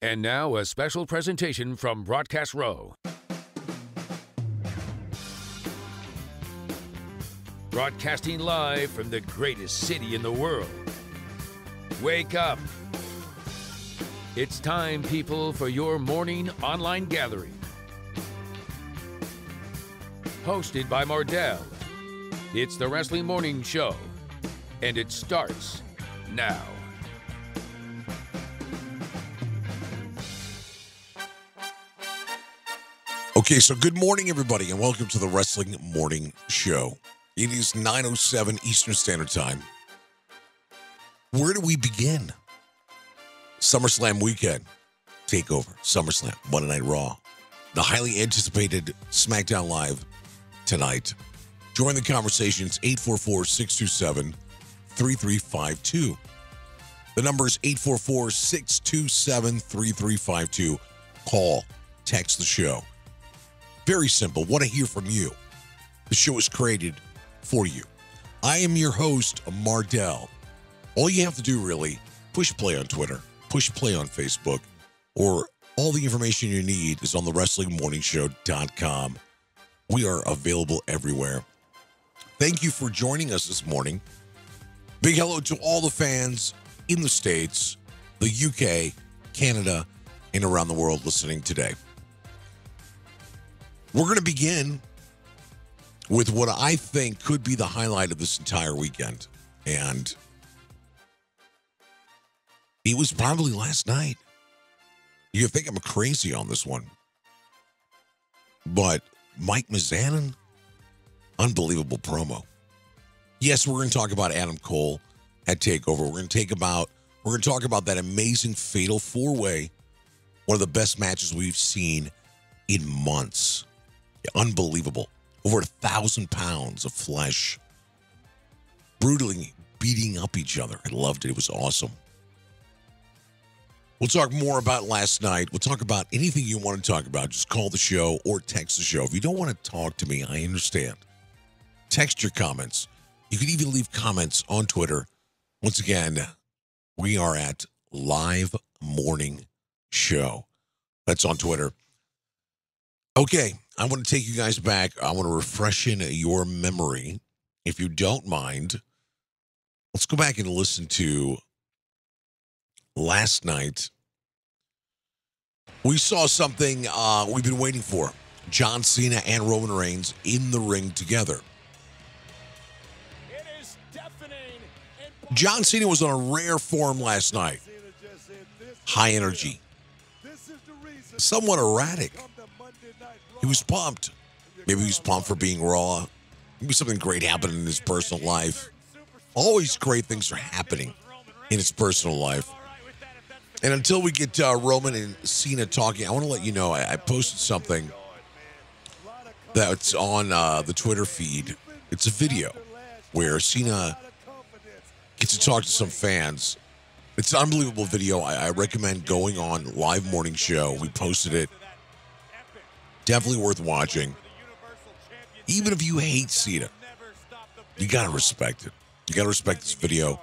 And now a special presentation from Broadcast Row. Broadcasting live from the greatest city in the world. Wake up. It's time, people, for your morning online gathering. Hosted by Mardel. It's the Wrestling Morning Show. And it starts now. Okay, so good morning, everybody, and welcome to the Wrestling Morning Show. It is 9:07 Eastern Standard Time. Where do we begin? SummerSlam weekend. TakeOver. SummerSlam. Monday Night Raw. The highly anticipated SmackDown Live tonight. Join the conversations, 844-627-3352. The number is 844-627-3352. Call, text the show. Very simple. Want to hear from you. The show is created for you. I am your host, Mardel. All you have to do, really, push play on Twitter, push play on Facebook, or all the information you need is on the WrestlingMorningShow.com. We are available everywhere. Thank you for joining us this morning. Big hello to all the fans in the States, the UK, Canada, and around the world listening today. We're going to begin with what I think could be the highlight of this entire weekend. And it was probably last night. You think I'm crazy on this one. But Mike Mizanin, unbelievable promo. Yes, we're going to talk about Adam Cole at TakeOver. We're going to talk about that amazing Fatal 4-Way, one of the best matches we've seen in months. Unbelievable. Over 1,000 pounds of flesh. Brutally beating up each other. I loved it. It was awesome. We'll talk more about last night. We'll talk about anything you want to talk about. Just call the show or text the show. If you don't want to talk to me, I understand. Text your comments. You can even leave comments on Twitter. Once again, we are at Live Morning Show. That's on Twitter. Okay, I want to take you guys back. I want to refresh in your memory. If you don't mind, let's go back and listen to last night. We saw something we've been waiting for. John Cena and Roman Reigns in the ring together. John Cena was on a rare form last night. High energy. Somewhat erratic. He was pumped. Maybe he was pumped for being Raw. Maybe something great happened in his personal life. Always great things are happening in his personal life. And until we get Roman and Cena talking, I want to let you know I posted something that's on the Twitter feed. It's a video where Cena gets to talk to some fans. It's an unbelievable video. I recommend going on Live Morning Show. We posted it. Definitely worth watching. Even if you hate Cena, you got to respect it. You got to respect this video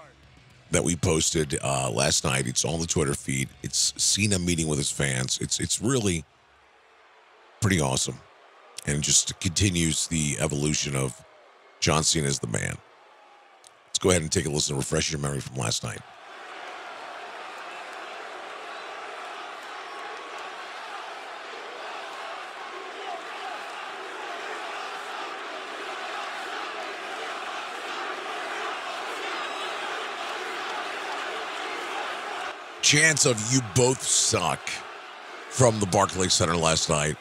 that we posted last night. It's on the Twitter feed. It's Cena meeting with his fans. It's really pretty awesome. And just continues the evolution of John Cena as the man. Let's go ahead and take a listen, refresh your memory from last night. Chance of "you both suck" from the Barclays Center last night.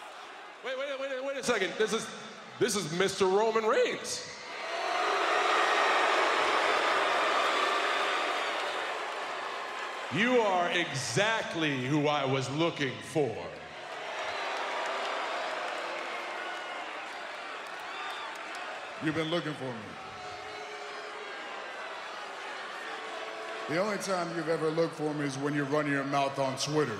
Wait a second. This is Mr. Roman Reigns. You are exactly who I was looking for. You've been looking for me. The only time you've ever looked for me is when you run your mouth on Twitter.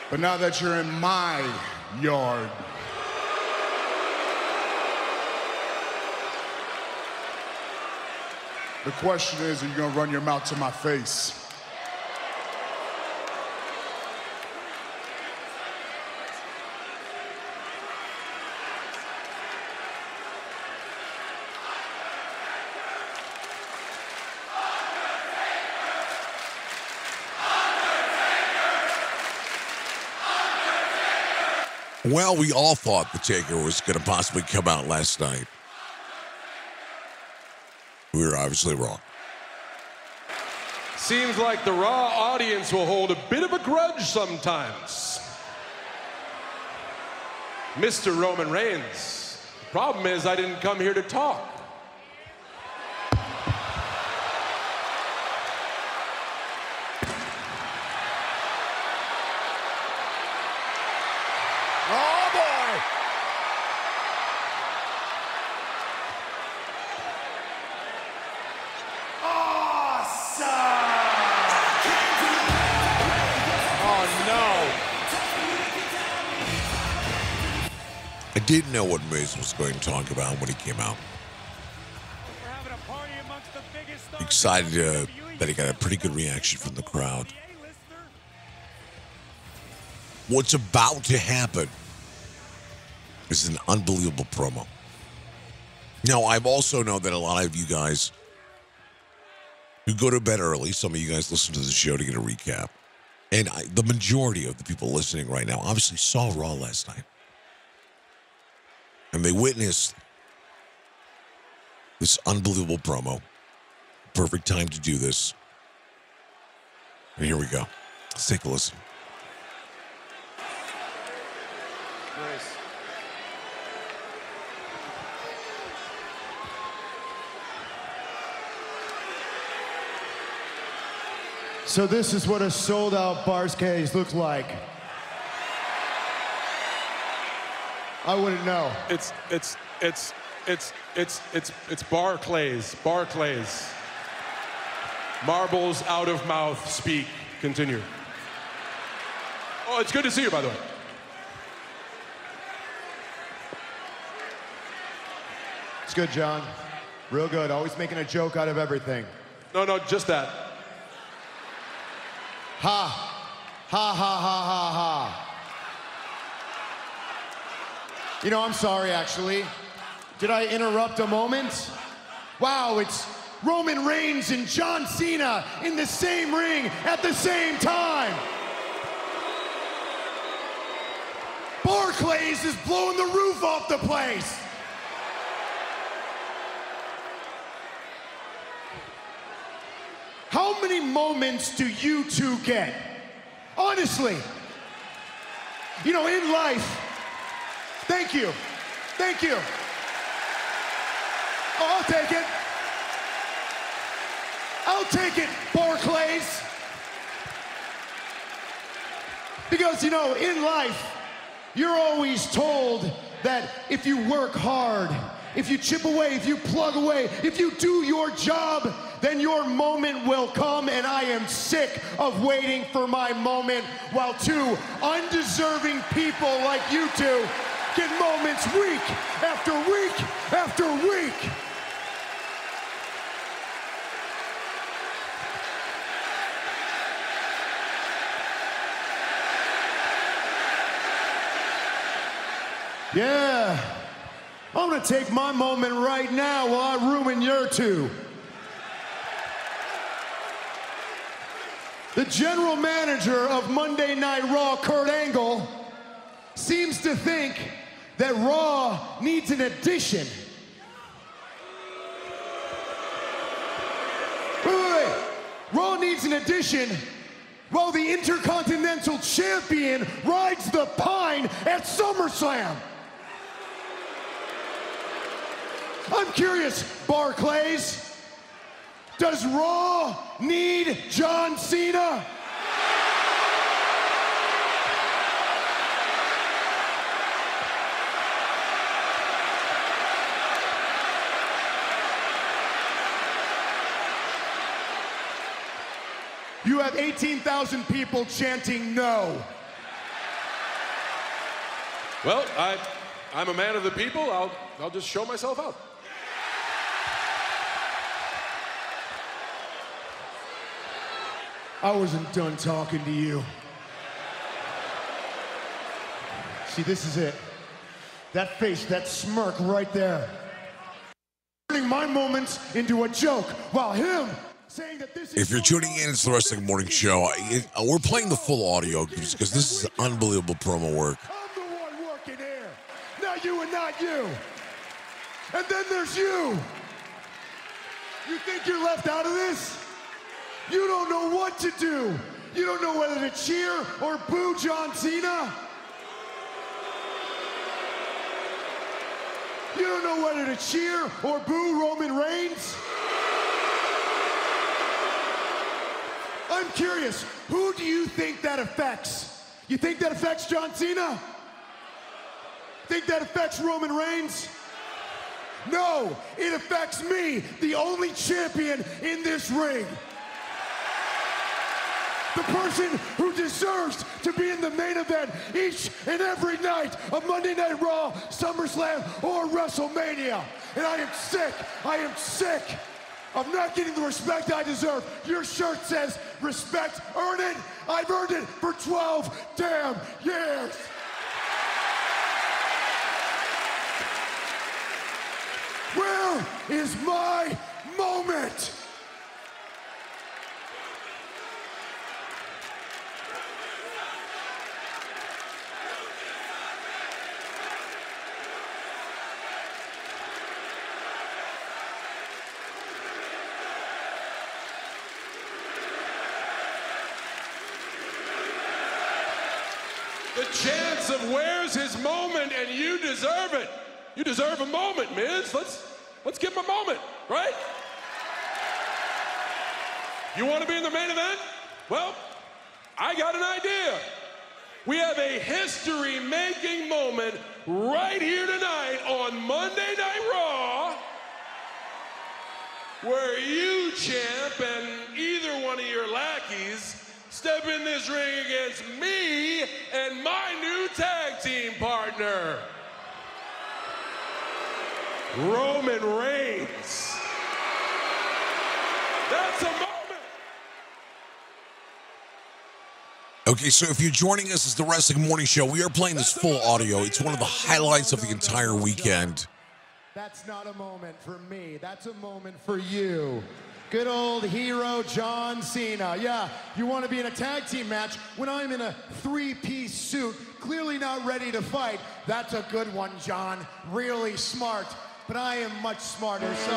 But now that you're in my yard, The question is, are you gonna run your mouth to my face? Well, we all thought the Taker was going to possibly come out last night. We were obviously wrong. Seems like the Raw audience will hold a bit of a grudge sometimes. Mr. Roman Reigns. The problem is I didn't come here to talk. Oh, boy! I didn't know what Miz was going to talk about when he came out. Excited that he got a pretty good reaction from the crowd. What's about to happen is an unbelievable promo. Now, I also know that a lot of you guys who go to bed early, some of you guys listen to the show to get a recap. And the majority of the people listening right now obviously saw Raw last night. And they witnessed this unbelievable promo. Perfect time to do this. And here we go. Let's take a listen. Nice. So this is what a sold-out Barclays looks like. I wouldn't know. It's Barclays. Barclays. Marbles out of mouth speak. Continue. Oh, it's good to see you, by the way. It's good, John. Real good. Always making a joke out of everything. No, just that. Ha. Ha, ha, ha, ha, ha. You know, I'm sorry, actually. Did I interrupt a moment? Wow, it's Roman Reigns and John Cena in the same ring at the same time. Barclays is blowing the roof off the place. How many moments do you two get? Honestly. You know, in life. Thank you. Thank you. Oh, I'll take it. I'll take it, Barclays. Because, you know, in life, you're always told that if you work hard, if you chip away, if you plug away, if you do your job, then your moment will come, and I am sick of waiting for my moment while two undeserving people like you two get moments week after week after week. Yeah, I'm gonna take my moment right now while I ruin your two. The general manager of Monday Night Raw, Kurt Angle, seems to think that Raw needs an addition. Wait. Raw needs an addition while the Intercontinental Champion rides the pine at SummerSlam. I'm curious, Barclays, does Raw need John Cena? You have 18,000 people chanting no. Well, I'm a man of the people. I'll just show myself out. I wasn't done talking to you. See, this is it. That face, that smirk right there. Turning my moments into a joke while him saying that this is... If you're tuning in, it's the Wrestling Morning Show. We're playing the full audio because this is unbelievable promo work. I'm the one working here. Not you and not you. And then there's you. You think you're left out of this? You don't know what to do. You don't know whether to cheer or boo John Cena. You don't know whether to cheer or boo Roman Reigns. I'm curious, who do you think that affects? You think that affects John Cena? Think that affects Roman Reigns? No, it affects me, the only champion in this ring. The person who deserves to be in the main event each and every night of Monday Night Raw, SummerSlam, or WrestleMania. And I am sick of not getting the respect I deserve. Your shirt says, respect, earn it. I've earned it for 12 damn years. Where is my moment? The chance of where's his moment, and you deserve it. You deserve a moment, Miz. Let's give him a moment, right? You want to be in the main event? Well, I got an idea. We have a history-making moment right here tonight on Monday Night Raw, where you, champ, and either one of your lackeys step in this ring against me and my new tag team partner, Roman Reigns. That's a moment. Okay, so if you're joining us, it's the Wrestling Morning Show. We are playing this full audio. It's one of the highlights of the entire weekend. That's not a moment for me. That's a moment for you. Good old hero John Cena. Yeah, you want to be in a tag team match when I'm in a three-piece suit, clearly not ready to fight. That's a good one, John. Really smart. But I am much smarter, so...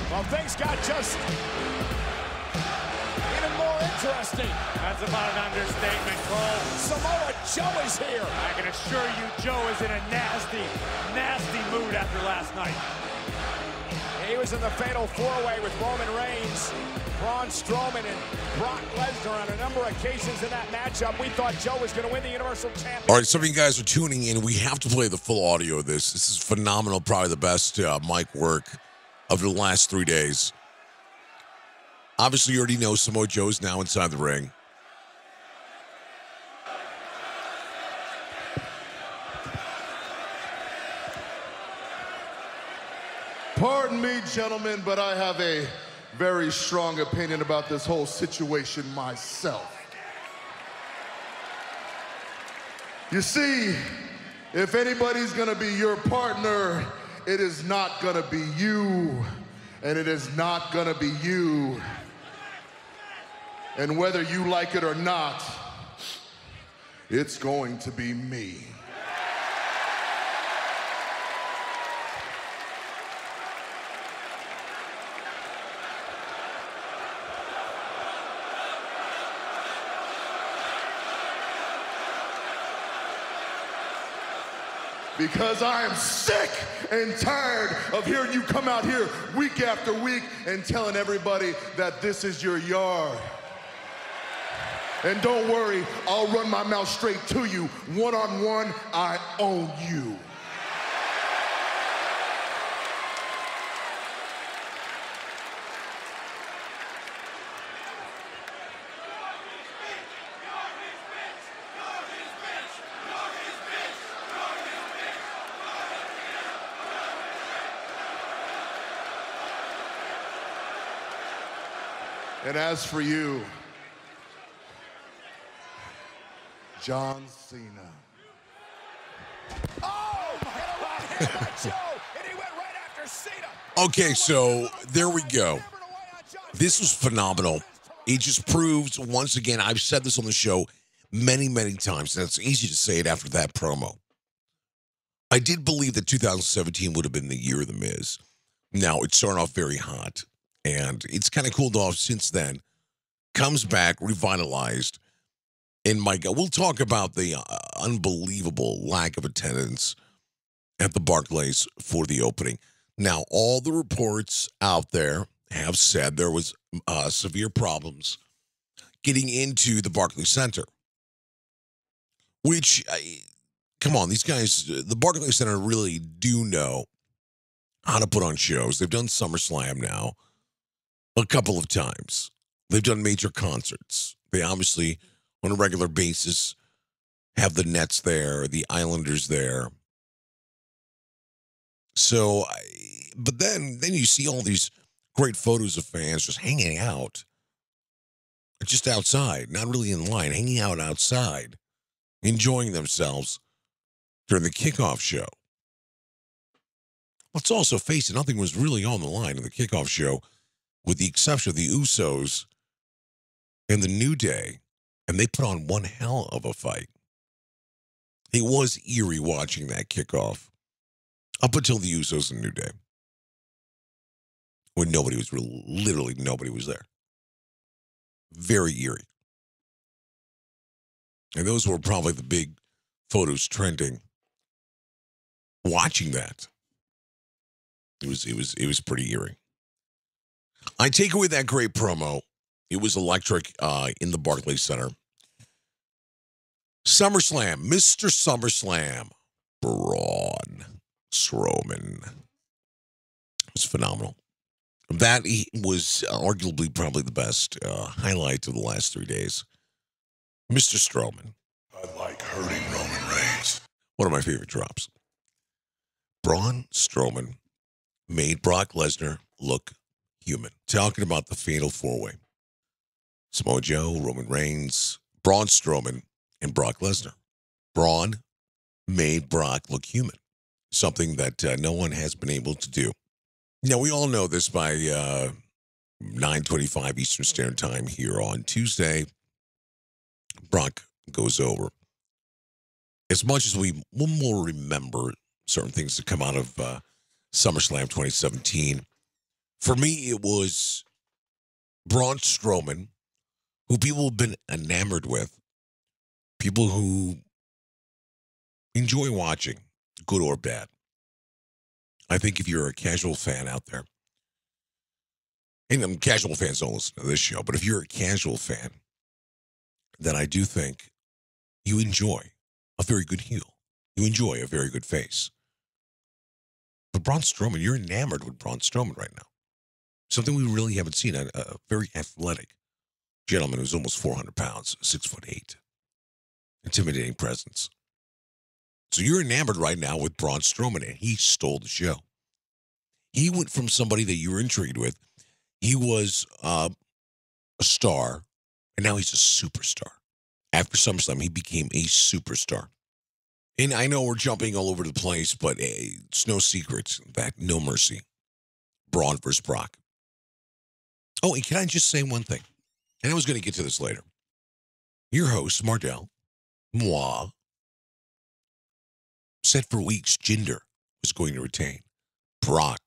Well, things got just even more interesting. That's about an understatement, Cole. Samoa Joe is here. I can assure you Joe is in a nasty, nasty mood after last night. He was in the fatal four-way with Roman Reigns, Braun Strowman, and Brock Lesnar on a number of occasions in that matchup. We thought Joe was going to win the Universal Championship. All right, some of you guys are tuning in. We have to play the full audio of this. This is phenomenal, probably the best mic work of the last 3 days. Obviously, you already know Samoa Joe is now inside the ring. Pardon me, gentlemen, but I have a very strong opinion about this whole situation myself. You see, if anybody's gonna be your partner, it is not gonna be you, and it is not gonna be you. And whether you like it or not, it's going to be me. Because I am sick and tired of hearing you come out here week after week and telling everybody that this is your yard. And don't worry, I'll run my mouth straight to you. One-on-one, I own you. And as for you, John Cena. Oh, my God. By Joe, and he went right after Cena. Okay, so there we go. This was phenomenal. It just proves, once again, I've said this on the show many, many times, and it's easy to say it after that promo. I did believe that 2017 would have been the year of The Miz. Now, it started off very hot, and it's kind of cooled off since then. Comes back, revitalized. And my God, we'll talk about the unbelievable lack of attendance at the Barclays for the opening. Now, all the reports out there have said there was severe problems getting into the Barclays Center, which, come on, these guys, the Barclays Center really do know how to put on shows. They've done SummerSlam now a couple of times. They've done major concerts. They obviously, on a regular basis, have the Nets there, the Islanders there. So, but then you see all these great photos of fans just hanging out, just outside, not really in line, hanging out outside, enjoying themselves during the kickoff show. Let's also face it, nothing was really on the line in the kickoff show, with the exception of the Usos and the New Day, and they put on one hell of a fight. It was eerie watching that kickoff up until the Usos and New Day, when literally nobody was there. Very eerie. And those were probably the big photos trending. Watching that, it was pretty eerie. I take away that great promo. It was electric in the Barclays Center. SummerSlam, Mr. SummerSlam, Braun Strowman. It was phenomenal. That was arguably probably the best highlight of the last 3 days. Mr. Strowman. I like hurting Roman Reigns. One of my favorite drops. Braun Strowman made Brock Lesnar look human. Talking about the fatal four-way. Samoa Joe, Roman Reigns, Braun Strowman, and Brock Lesnar. Braun made Brock look human. Something that no one has been able to do. Now, we all know this by 9:25 Eastern Standard Time here on Tuesday. Brock goes over. As much as we will remember certain things that come out of SummerSlam 2017, for me, it was Braun Strowman, who people have been enamored with, people who enjoy watching, good or bad. I think if you're a casual fan out there, and casual fans don't listen to this show, but if you're a casual fan, then I do think you enjoy a very good heel. You enjoy a very good face. But Braun Strowman, you're enamored with Braun Strowman right now. Something we really haven't seen. A very athletic gentleman who's almost 400 pounds, 6'8". Intimidating presence. So you're enamored right now with Braun Strowman, and he stole the show. He went from somebody that you were intrigued with. He was a star, and now he's a superstar. After SummerSlam, he became a superstar. And I know we're jumping all over the place, but it's no secret that No Mercy, Braun versus Brock. Oh, and can I just say one thing? And I was going to get to this later. Your host, Mardel, moi, said for weeks Jinder was going to retain. Brock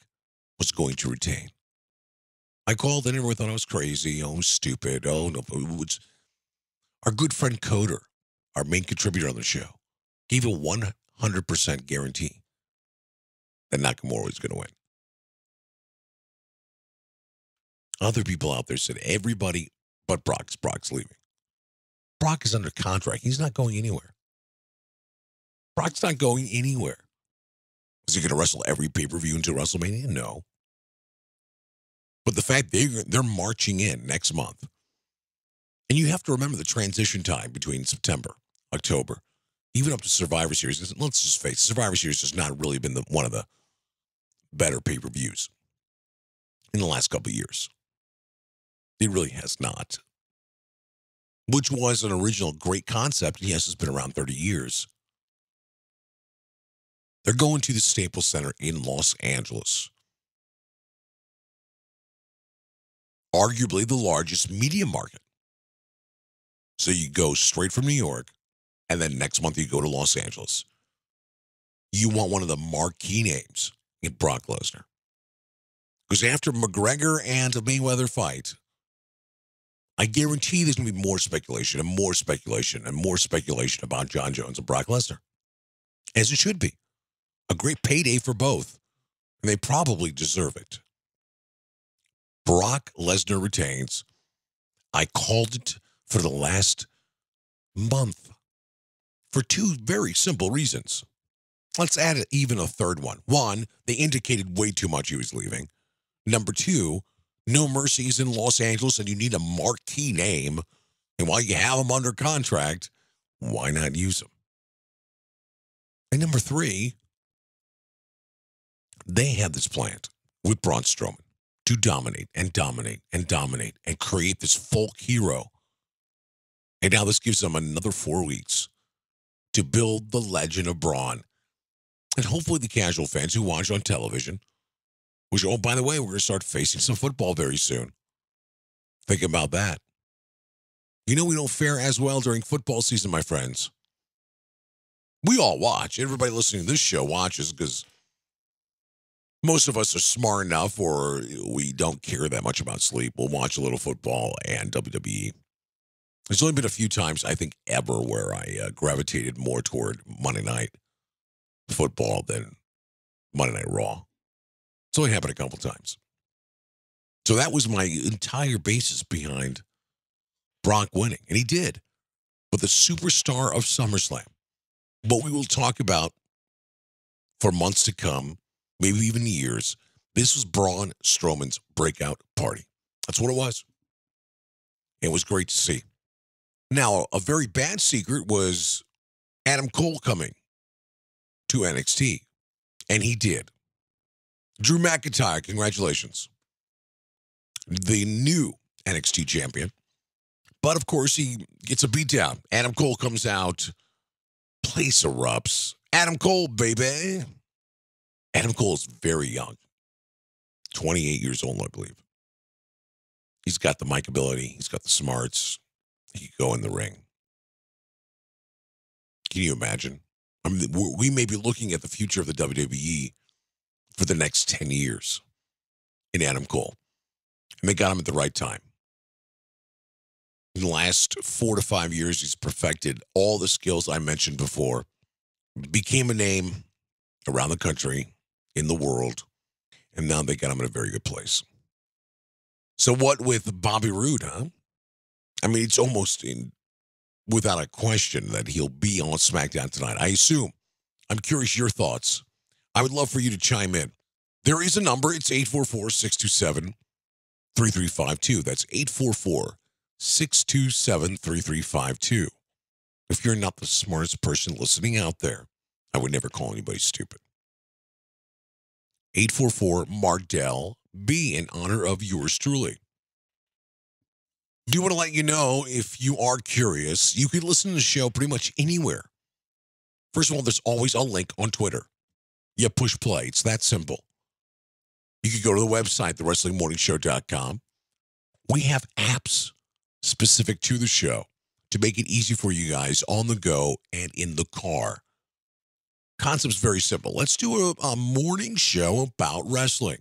was going to retain. I called and everyone thought I was crazy. Oh, stupid. Oh, no. It our good friend Coder, our main contributor on the show, gave a 100% guarantee that Nakamura was going to win. Other people out there said everybody but Brock's leaving. Brock is under contract. He's not going anywhere. Brock's not going anywhere. Is he going to wrestle every pay-per-view until WrestleMania? No. But the fact they're marching in next month. And you have to remember the transition time between September, October, even up to Survivor Series. Let's just face it, Survivor Series has not really been one of the better pay-per-views in the last couple of years. It really has not. Which was an original great concept. Yes, it's been around 30 years. They're going to the Staples Center in Los Angeles. Arguably the largest media market. So you go straight from New York, and then next month you go to Los Angeles. You want one of the marquee names in Brock Lesnar. Because after McGregor and Mayweather fight, I guarantee there's going to be more speculation and more speculation and more speculation about Jon Jones and Brock Lesnar. As it should be. A great payday for both. And they probably deserve it. Brock Lesnar retains. I called it for the last month. For two very simple reasons. Let's add even a third one. One, they indicated way too much he was leaving. Number two, No Mercy is in Los Angeles and you need a marquee name. And while you have him under contract, why not use him? And number three, they had this planned with Braun Strowman to dominate and dominate and dominate and create this folk hero. And now this gives them another 4 weeks to build the legend of Braun. And hopefully the casual fans who watch on television, which, oh, by the way, we're going to start facing some football very soon. Think about that. You know we don't fare as well during football season, my friends. We all watch. Everybody listening to this show watches because most of us are smart enough or we don't care that much about sleep. We'll watch a little football and WWE. There's only been a few times, I think, ever where I gravitated more toward Monday Night Football than Monday Night Raw. It's only happened a couple times. So that was my entire basis behind Brock winning. And he did. But the superstar of SummerSlam, what we will talk about for months to come, maybe even years, this was Braun Strowman's breakout party. That's what it was. It was great to see. Now, a very bad secret was Adam Cole coming to NXT. And he did. Drew McIntyre, congratulations. The new NXT champion. But, of course, he gets a beatdown. Adam Cole comes out. Place erupts. Adam Cole, baby. Adam Cole is very young. 28 years old, I believe. He's got the mic ability. He's got the smarts. He can go in the ring. Can you imagine? I mean, we may be looking at the future of the WWE for the next 10 years in Adam Cole. And they got him at the right time. In the last 4 to 5 years, he's perfected all the skills I mentioned before. Became a name around the country, in the world. And now they got him in a very good place. So what with Bobby Roode, huh? I mean, it's almost without a question that he'll be on SmackDown tonight. I assume. I'm curious your thoughts. I would love for you to chime in. There is a number. It's 844-627-3352. That's 844-627-3352. If you're not the smartest person listening out there, I would never call anybody stupid. 844-Mardel B in honor of yours truly. Do want to let you know, if you are curious, you can listen to the show pretty much anywhere. First of all, there's always a link on Twitter. You push play. It's that simple. You can go to the website, thewrestlingmorningshow.com. We have apps specific to the show to make it easy for you guys on the go and in the car. Concept's very simple. Let's do a morning show about wrestling.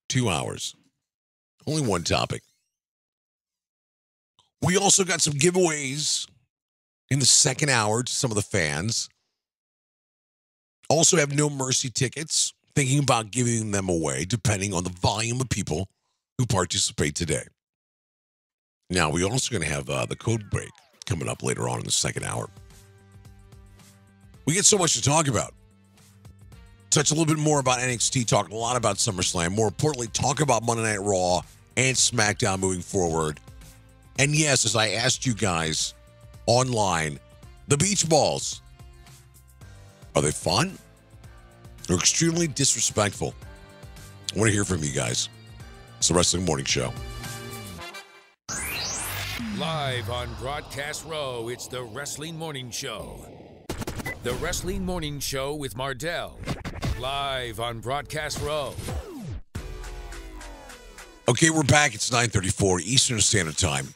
2 hours. Only one topic. We also got some giveaways in the second hour to some of the fans. Also have No Mercy tickets. Thinking about giving them away depending on the volume of people who participate today. Now, we're also going to have the code break coming up later on in the second hour. We get so much to talk about. Touch a little bit more about NXT, talk a lot about SummerSlam. More importantly, talk about Monday Night Raw and SmackDown moving forward. And yes, as I asked you guys online, the BeachBalls, are they fun? They're extremely disrespectful. I want to hear from you guys. It's the Wrestling Morning Show. Live on Broadcast Row, it's the Wrestling Morning Show. The Wrestling Morning Show with Mardel. Live on Broadcast Row. Okay, we're back. It's 9:34 Eastern Standard Time.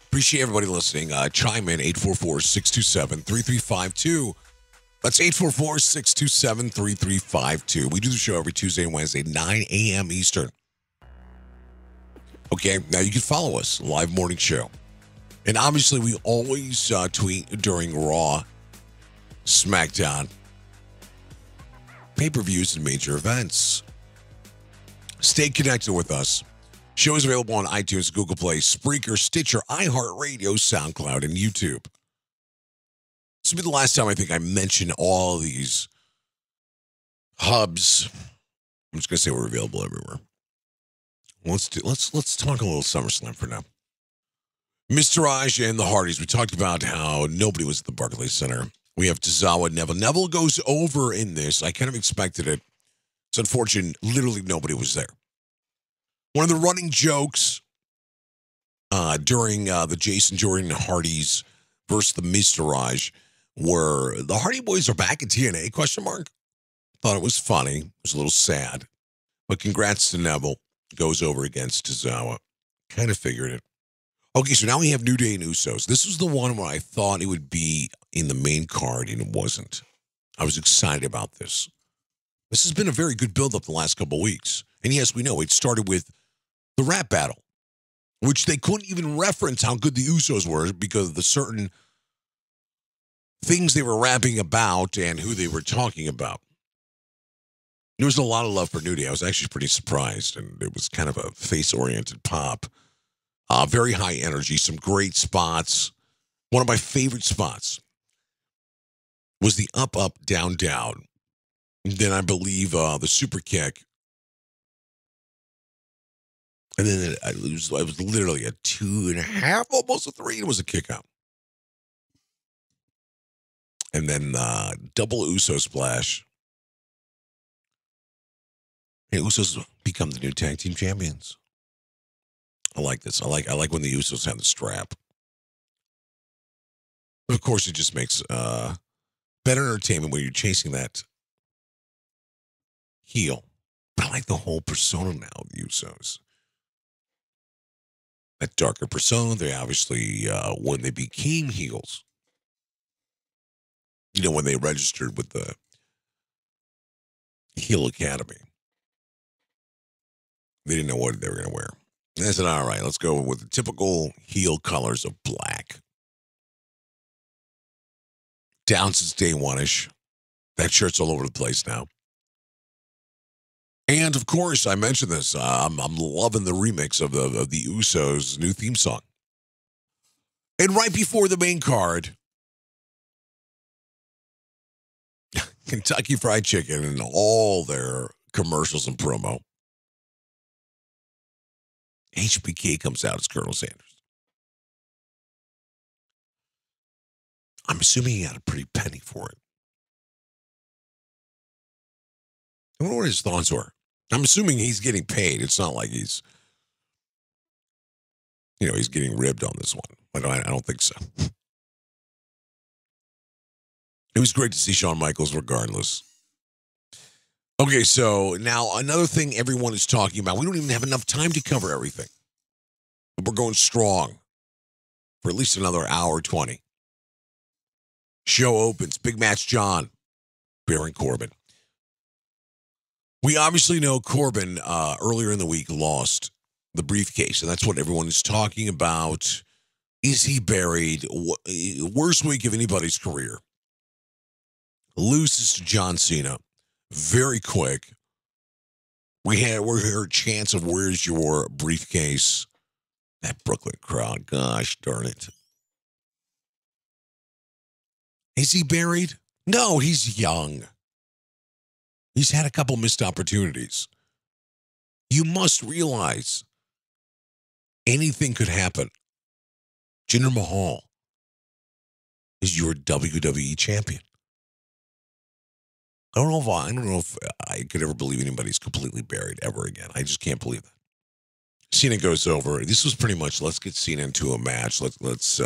Appreciate everybody listening. Chime in 844-627-3352. That's 844-627-3352. We do the show every Tuesday and Wednesday, 9 a.m. Eastern. Okay, now you can follow us, live morning show. And obviously, we always tweet during Raw, SmackDown, pay-per-views, and major events. Stay connected with us. Show is available on iTunes, Google Play, Spreaker, Stitcher, iHeartRadio, SoundCloud, and YouTube. This will be the last time I think I mention all these hubs. I'm just going to say we're available everywhere. Let's talk a little SummerSlam for now. Mr. Raj and the Hardys, we talked about how nobody was at the Barclays Center. We have Tozawa Neville. Neville goes over in this. I kind of expected it. It's unfortunate. Literally nobody was there. One of the running jokes during the Jason Jordan Hardys versus the Mr. Raj were the Hardy Boys are back in TNA, question mark. Thought it was funny. It was a little sad. But congrats to Neville. Goes over against Tozawa. Kind of figured it. Okay, so now we have New Day and Usos. This was the one where I thought it would be in the main card, and it wasn't. I was excited about this. This has been a very good build-up the last couple of weeks. And yes, we know it started with the rap battle, which they couldn't even reference how good the Usos were because of the certain things they were rapping about and who they were talking about. There was a lot of love for New Day. I was actually pretty surprised, and it was kind of a face-oriented pop. Very high energy, some great spots. One of my favorite spots was the up, up, down, down. And then I believe the super kick. And then it was literally a 2.5, almost a 3. It was a kick out. And then double Uso splash. And Usos become the new tag team champions. I like this. I like when the Usos have the strap. Of course, it just makes better entertainment when you're chasing that heel. But I like the whole persona now of the Usos. That darker persona, they obviously, when they became heels, you know, when they registered with the Heel Academy, they didn't know what they were going to wear. And I said, all right, let's go with the typical heel colors of black. Down since day one-ish. That shirt's all over the place now. And, of course, I mentioned this. I'm loving the remix of the Usos' new theme song. And right before the main card, Kentucky Fried Chicken and all their commercials and promo. HBK comes out as Colonel Sanders. I'm assuming he got a pretty penny for it. I wonder what his thoughts were. I'm assuming he's getting paid. It's not like he's getting ribbed on this one. I don't think so. It was great to see Shawn Michaels regardless. Okay, so now another thing everyone is talking about. We don't even have enough time to cover everything. But we're going strong for at least another hour 20. Show opens. Big match, John. Baron Corbin. We obviously know Corbin earlier in the week lost the briefcase, and that's what everyone is talking about. Is he buried? Worst week of anybody's career. Loses to John Cena. Very quick. We're here a chance of where's your briefcase. That Brooklyn crowd, gosh darn it. Is he buried? No, he's young. He's had a couple missed opportunities. You must realize anything could happen. Jinder Mahal is your WWE champion. I don't know if I could ever believe anybody's completely buried ever again. I just can't believe that. Cena goes over. This was pretty much, let's get Cena into a match. Let's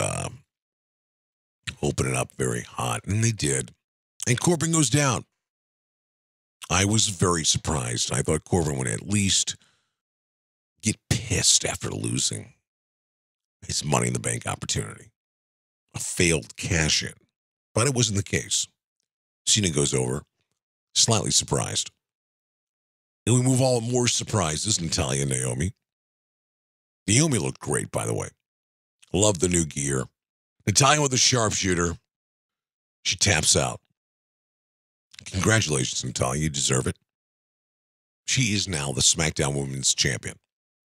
open it up very hot. And they did. And Corbin goes down. I was very surprised. I thought Corbin would at least get pissed after losing his Money in the Bank opportunity. A failed cash-in. But it wasn't the case. Cena goes over, slightly surprised. And we move on more surprises, Natalya and Naomi. Naomi looked great, by the way. Love the new gear. Natalya with a sharpshooter. She taps out. Congratulations, Natalya. You deserve it. She is now the SmackDown Women's Champion.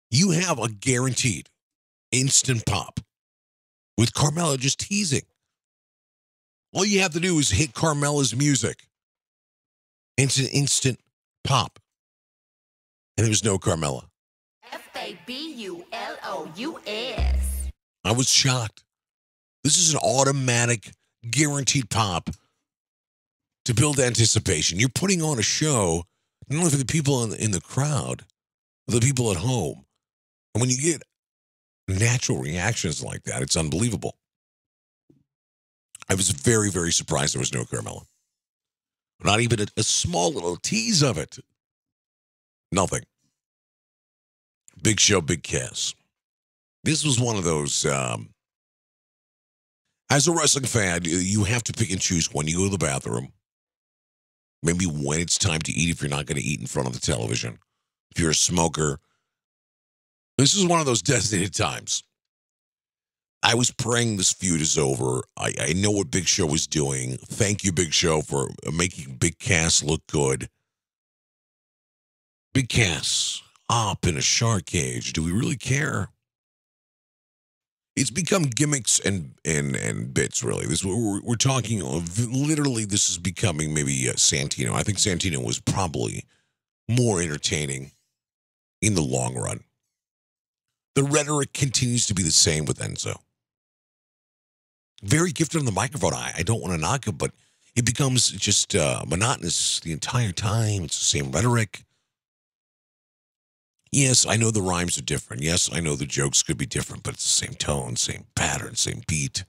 You have a guaranteed instant pop with Carmella just teasing. All you have to do is hit Carmella's music. It's an instant pop. And there was no Carmella. FABULOUS. I was shocked. This is an automatic, guaranteed pop to build anticipation. You're putting on a show, not only for the people in the crowd, but the people at home. And when you get natural reactions like that, it's unbelievable. I was very, very surprised there was no Carmella. Not even a small little tease of it. Nothing. Big Show, Big Cass. This was one of those, as a wrestling fan, you have to pick and choose when you go to the bathroom. Maybe when it's time to eat if you're not going to eat in front of the television. If you're a smoker. This is one of those designated times. I was praying this feud is over. I know what Big Show was doing. Thank you, Big Show, for making Big Cass look good. Big Cass up in a shark cage. Do we really care? It's become gimmicks and bits, really. This we're talking literally. This is becoming maybe Santino. I think Santino was probably more entertaining in the long run. The rhetoric continues to be the same with Enzo. Very gifted on the microphone. I don't want to knock him, but it becomes just monotonous the entire time. It's the same rhetoric. Yes, I know the rhymes are different. Yes, I know the jokes could be different, but it's the same tone, same pattern, same beat.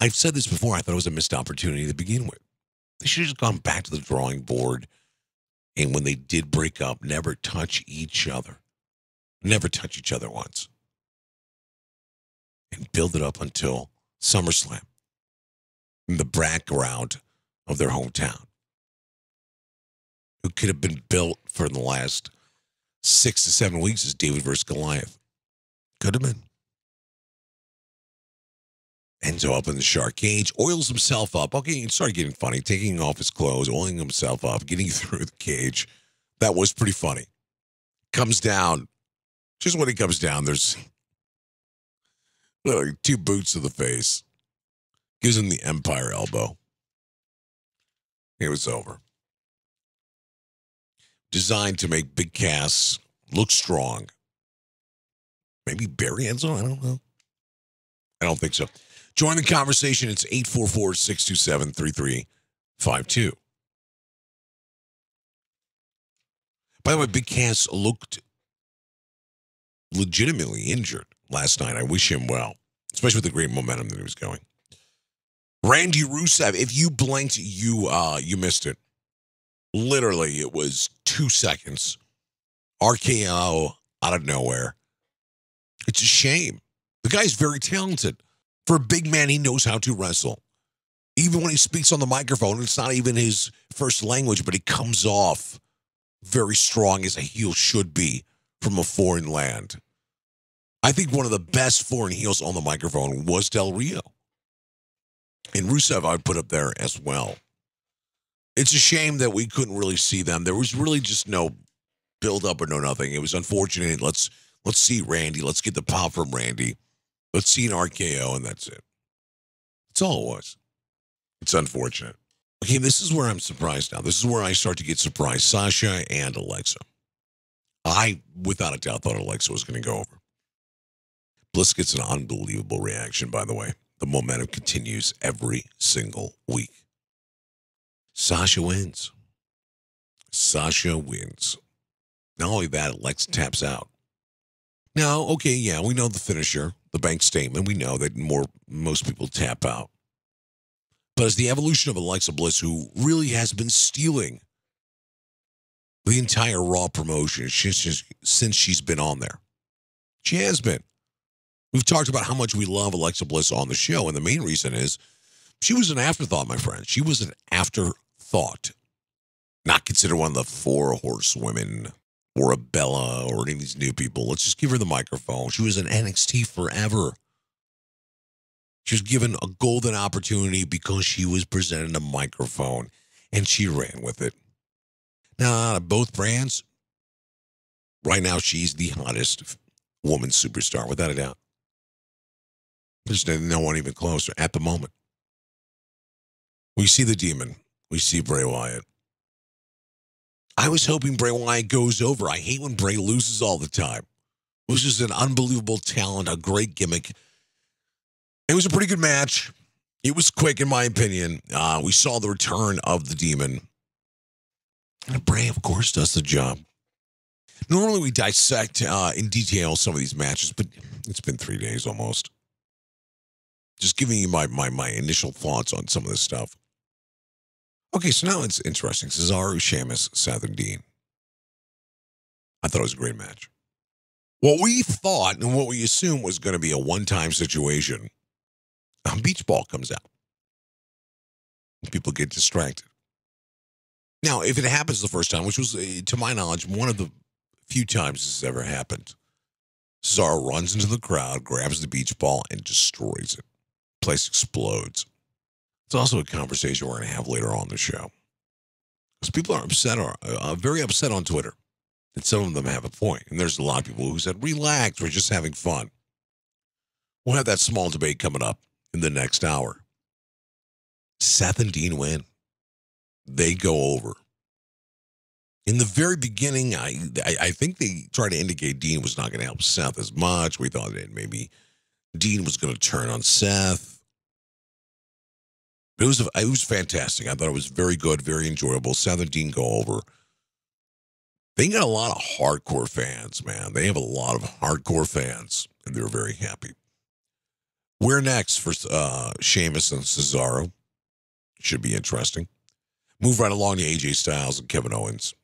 I've said this before. I thought it was a missed opportunity to begin with. They should have just gone back to the drawing board, and when they did break up, never touch each other. Never touch each other once. And build it up until SummerSlam in the background of their hometown. Who could have been built for the last 6 to 7 weeks is David versus Goliath. Could have been. Enzo up in the shark cage, oils himself up. Okay, it started getting funny, taking off his clothes, oiling himself up, getting through the cage. That was pretty funny. Comes down. Just when he comes down, there's two boots to the face. Gives him the Empire elbow. It was over. Designed to make Big Cass look strong. Maybe bury Enzo? I don't know. I don't think so. Join the conversation. It's 844-627-3352. By the way, Big Cass looked legitimately injured last night. I wish him well, especially with the great momentum that he was going. Randy Rusev, if you blinked, you missed it. Literally, it was 2 seconds. RKO out of nowhere. It's a shame. The guy's very talented. For a big man, he knows how to wrestle. Even when he speaks on the microphone, it's not even his first language, but he comes off very strong as a heel should be from a foreign land. I think one of the best foreign heels on the microphone was Del Rio. And Rusev, I would put up there as well. It's a shame that we couldn't really see them. There was really just no build-up or no nothing. It was unfortunate. Let's see Randy. Let's get the pop from Randy. Let's see an RKO, and that's it. That's all it was. It's unfortunate. Okay, this is where I'm surprised now. This is where I start to get surprised. Sasha and Alexa. I, without a doubt, thought Alexa was going to go over. Bliss gets an unbelievable reaction, by the way. The momentum continues every single week. Sasha wins. Sasha wins. Not only that, Alexa taps out. Now, okay, yeah, we know the finisher, the bank statement. We know that most people tap out. But as the evolution of Alexa Bliss, who really has been stealing the entire Raw promotion since she's been on there. She has been. We've talked about how much we love Alexa Bliss on the show, and the main reason is she was an afterthought, my friend. She was an afterthought. Not considered one of the 4 horsewomen or a Bella or any of these new people. Let's just give her the microphone. She was in NXT forever. She was given a golden opportunity because she was presented a microphone, and she ran with it. Now, out of both brands, right now she's the hottest woman superstar, without a doubt. There's no one even closer at the moment. We see the Demon. We see Bray Wyatt. I was hoping Bray Wyatt goes over. I hate when Bray loses all the time. It was just an unbelievable talent, a great gimmick. It was a pretty good match. It was quick, in my opinion. We saw the return of the Demon. And Bray, of course, does the job. Normally, we dissect in detail some of these matches, but it's been 3 days almost. Just giving you my initial thoughts on some of this stuff. Okay, so now it's interesting. Cesaro, Sheamus, Seth, and Dean. I thought it was a great match. What we thought and what we assumed was going to be a one-time situation, a beach ball comes out. People get distracted. Now, if it happens the first time, which was, to my knowledge, one of the few times this has ever happened, Cesaro runs into the crowd, grabs the beach ball, and destroys it. The place explodes. It's also a conversation we're going to have later on in the show. Because people are upset, very upset on Twitter. And some of them have a point. And there's a lot of people who said, relax, we're just having fun. We'll have that small debate coming up in the next hour. Seth and Dean win. They go over. In the very beginning, I think they tried to indicate Dean was not going to help Seth as much. We thought that maybe Dean was going to turn on Seth. It was fantastic. I thought it was very good, very enjoyable. Seth and Dean go over. They got a lot of hardcore fans, man. They have a lot of hardcore fans, and they were very happy. We're next for Sheamus and Cesaro. Should be interesting. Move right along to AJ Styles and Kevin Owens.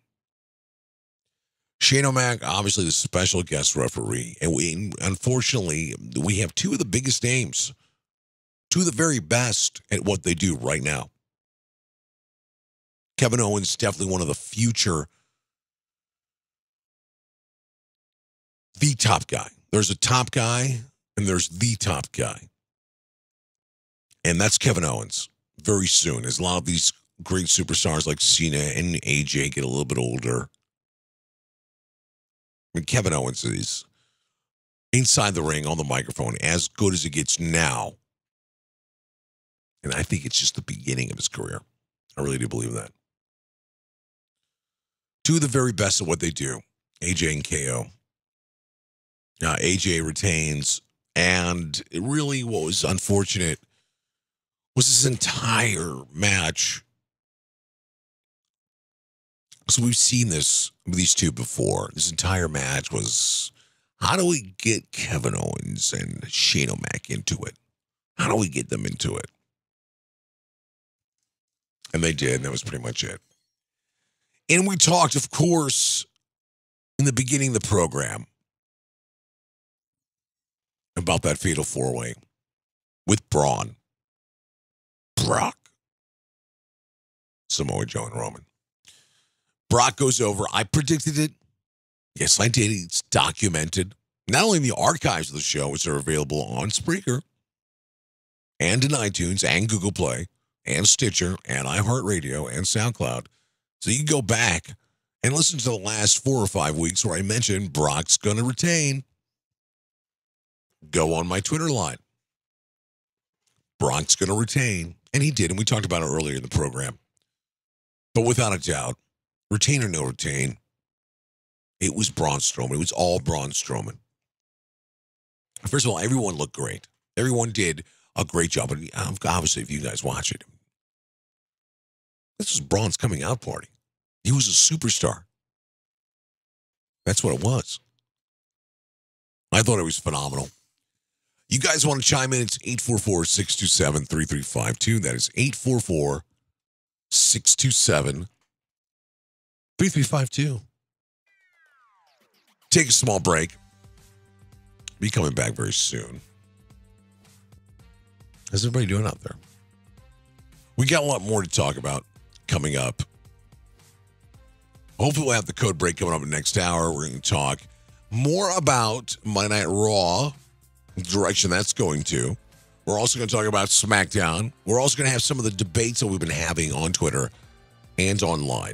Shane O'Mac, obviously the special guest referee. And unfortunately, we have 2 of the biggest names. 2 of the very best at what they do right now. Kevin Owens, definitely one of the future, the top guy. There's a top guy, and there's the top guy. And that's Kevin Owens. Very soon, as a lot of these great superstars like Cena and AJ get a little bit older. I mean, Kevin Owens is inside the ring on the microphone as good as it gets now. And I think it's just the beginning of his career. I really do believe that. 2 of the very best at what they do, AJ and KO. AJ retains, and it really what was unfortunate was this entire match. So we've seen this with these 2 before. This entire match was, how do we get Kevin Owens and Shane O'Mac into it? How do we get them into it? And they did, and that was pretty much it. And we talked, of course, in the beginning of the program about that fatal 4-way with Braun, Brock, Samoa Joe, and Roman. Brock goes over. I predicted it. Yes, I did. It's documented. Not only in the archives of the show, which are available on Spreaker and in iTunes and Google Play and Stitcher and iHeartRadio and SoundCloud. So you can go back and listen to the last 4 or 5 weeks where I mentioned Brock's going to retain. Go on my Twitter line. Brock's going to retain. And he did, and we talked about it earlier in the program. But without a doubt, retain or no retain, it was Braun Strowman. It was all Braun Strowman. First of all, everyone looked great. Everyone did a great job. And obviously, if you guys watch it, this was Braun's coming out party. He was a superstar. That's what it was. I thought it was phenomenal. You guys want to chime in? It's 844-627-3352. That is 844-627-3352. Take a small break. Be coming back very soon. How's everybody doing out there? We got a lot more to talk about coming up. Hopefully we'll have the code break coming up in the next hour. We're going to talk more about Monday Night Raw, the direction that's going to. We're also going to talk about SmackDown. We're also going to have some of the debates that we've been having on Twitter and online.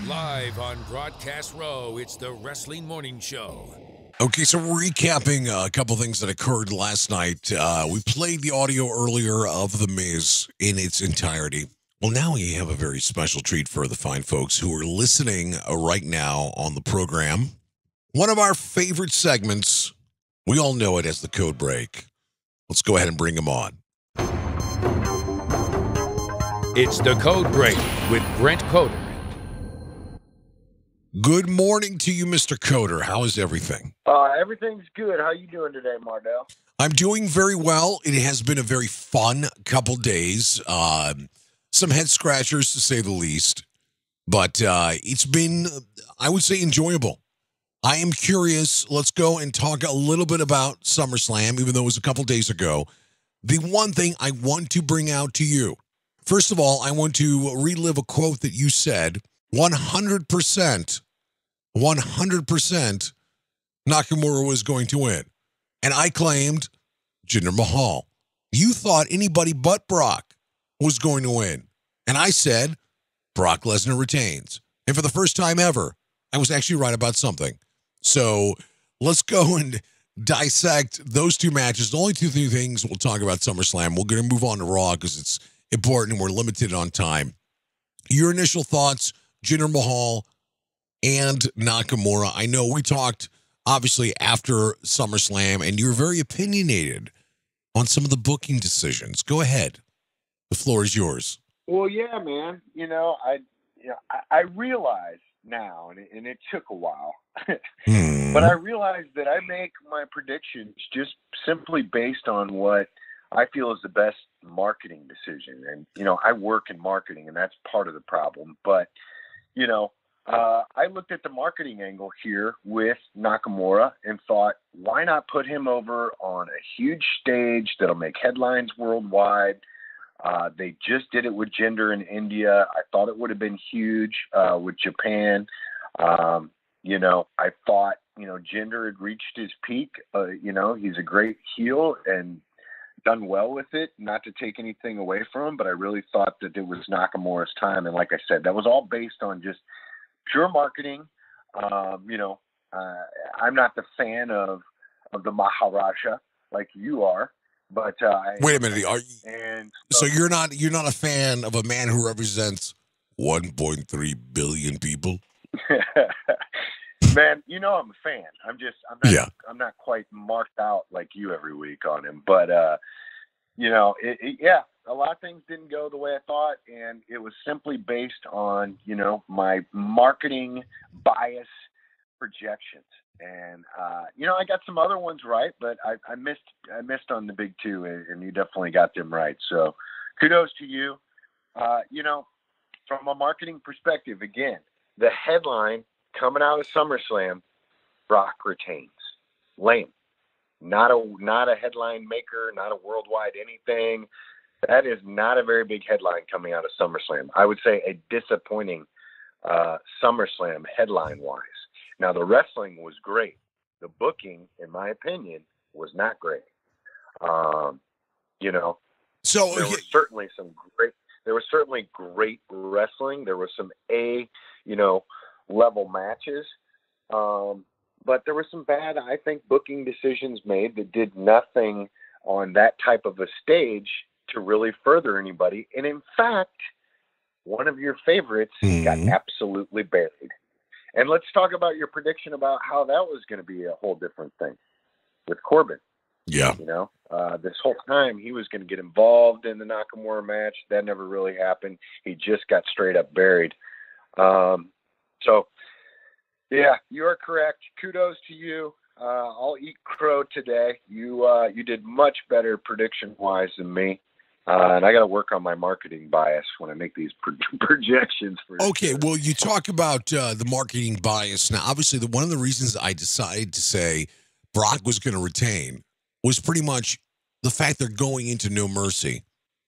Live on Broadcast Row, it's the Wrestling Morning Show. Okay, so recapping a couple things that occurred last night. We played the audio earlier of The Miz in its entirety. Well, now we have a very special treat for the fine folks who are listening right now on the program. One of our favorite segments. We all know it as the Code Break. Let's go ahead and bring them on. It's the Code Break with Brent Coder. Good morning to you, Mr. Coder. How is everything? Everything's good. How you doing today, Mardel? I'm doing very well. It has been a very fun couple days. Some head scratchers, to say the least. But it's been, I would say, enjoyable. I am curious. Let's go and talk a little bit about SummerSlam, even though it was a couple days ago. The one thing I want to bring out to you. First of all, I want to relive a quote that you said. 100%, Nakamura was going to win. And I claimed Jinder Mahal. You thought anybody but Brock was going to win. And I said Brock Lesnar retains. And for the first time ever, I was actually right about something. So let's go and dissect those two matches. The only two things we'll talk about SummerSlam. We're going to move on to Raw because it's important and we're limited on time. Your initial thoughts, Jinder Mahal and Nakamura. I know we talked, obviously, after SummerSlam, and you're very opinionated on some of the booking decisions. Go ahead. The floor is yours. Well, yeah, man. I realize now, and it took a while, but I realize that I make my predictions just simply based on what I feel is the best marketing decision. And, I work in marketing, and that's part of the problem. But, I looked at the marketing angle here with Nakamura and thought, why not put him over on a huge stage that'll make headlines worldwide? They just did it with Jinder in India. I thought it would have been huge with Japan. I thought, Jinder had reached his peak. He's a great heel and done well with it, not to take anything away from him, but I really thought that it was Nakamura's time. And like I said, that was all based on just pure marketing. I'm not the fan of the Maharaja like you are, but wait a minute. So you're not a fan of a man who represents 1.3 billion people? Man, I'm a fan. I'm not quite marked out like you every week on him, but a lot of things didn't go the way I thought, and it was simply based on, my marketing bias projections. And, I got some other ones right, but I missed on the big two, and you definitely got them right. So kudos to you. From a marketing perspective, again, the headline coming out of SummerSlam, Brock retains. Lame. Not a headline maker, not a worldwide anything. That is not a very big headline coming out of SummerSlam. I would say a disappointing SummerSlam headline-wise. Now, the wrestling was great. The booking, in my opinion, was not great. So there was certainly great wrestling. There was some level matches. But there were some bad, I think, booking decisions made that did nothing on that type of a stage to really further anybody. And in fact, one of your favorites got absolutely buried. And let's talk about your prediction about how that was going to be a whole different thing with Corbin. Yeah. This whole time he was going to get involved in the Nakamura match. That never really happened. He just got straight up buried. So Yeah, you are correct. Kudos to you. I'll eat crow today. You did much better prediction-wise than me. And I got to work on my marketing bias when I make these projections. Okay, well, you talk about the marketing bias. Now, obviously, one of the reasons I decided to say Brock was going to retain was pretty much the fact they're going into No Mercy.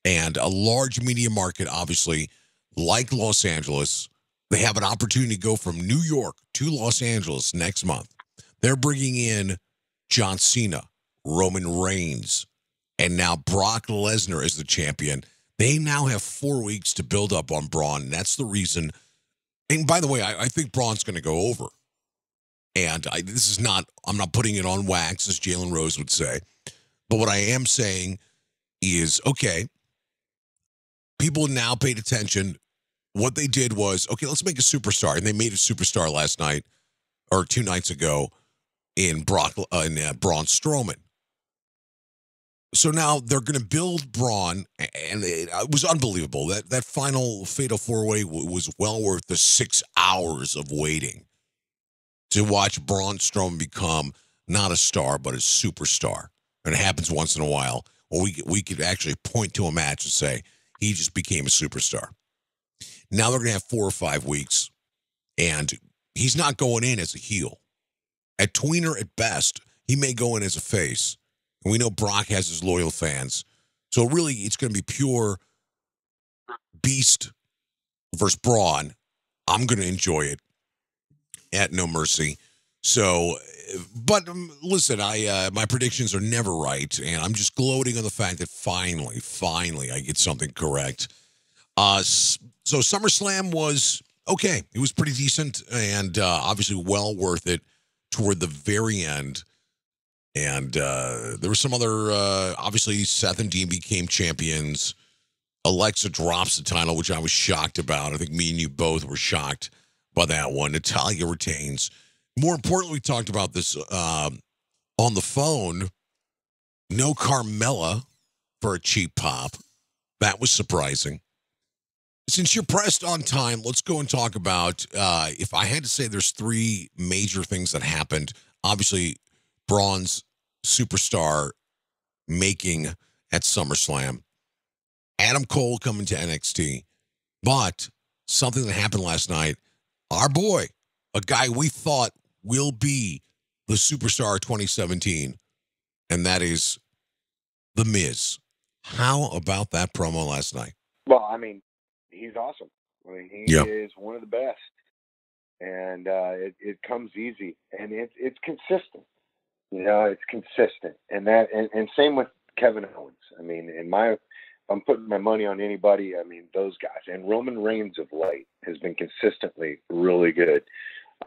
And a large media market, obviously, like Los Angeles, they have an opportunity to go from New York to Los Angeles next month. They're bringing in John Cena, Roman Reigns, and now Brock Lesnar is the champion. They now have 4 weeks to build up on Braun, and that's the reason. And by the way, I think Braun's going to go over. And I'm not putting it on wax, as Jalen Rose would say. But what I am saying is, okay, people now paid attention. What they did was, okay, let's make a superstar. And they made a superstar last night, or 2 nights ago, in Braun Strowman. So now they're going to build Braun, and it was unbelievable. That final Fatal 4-Way was well worth the 6 hours of waiting to watch Braun Strowman become not a star, but a superstar. And it happens once in a while. Well, we could actually point to a match and say, he just became a superstar. Now they're going to have 4 or 5 weeks, and he's not going in as a heel. At tweener at best, he may go in as a face. And we know Brock has his loyal fans. So really, it's going to be pure Beast versus Braun. I'm going to enjoy it at No Mercy. So, but listen, my predictions are never right, and I'm just gloating on the fact that finally, I get something correct. So SummerSlam was okay. It was pretty decent, and obviously well worth it toward the very end. And there were some other, obviously, Seth and Dean became champions. Alexa drops the title, which I was shocked about. I think me and you both were shocked by that one. Natalya retains. More importantly, we talked about this on the phone. No Carmella for a cheap pop. That was surprising. Since you're pressed on time, let's go and talk about, if I had to say there's 3 major things that happened. Obviously, Braun's superstar making at SummerSlam. Adam Cole coming to NXT. But something that happened last night, our boy, a guy we thought will be the superstar of 2017, and that is The Miz. How about that promo last night? Well, I mean, he's awesome. I mean, he is one of the best. And it comes easy, and it's consistent. You know, it's consistent, and same with Kevin Owens. I mean, I'm putting my money on anybody. I mean, those guys, and Roman Reigns of late has been consistently really good.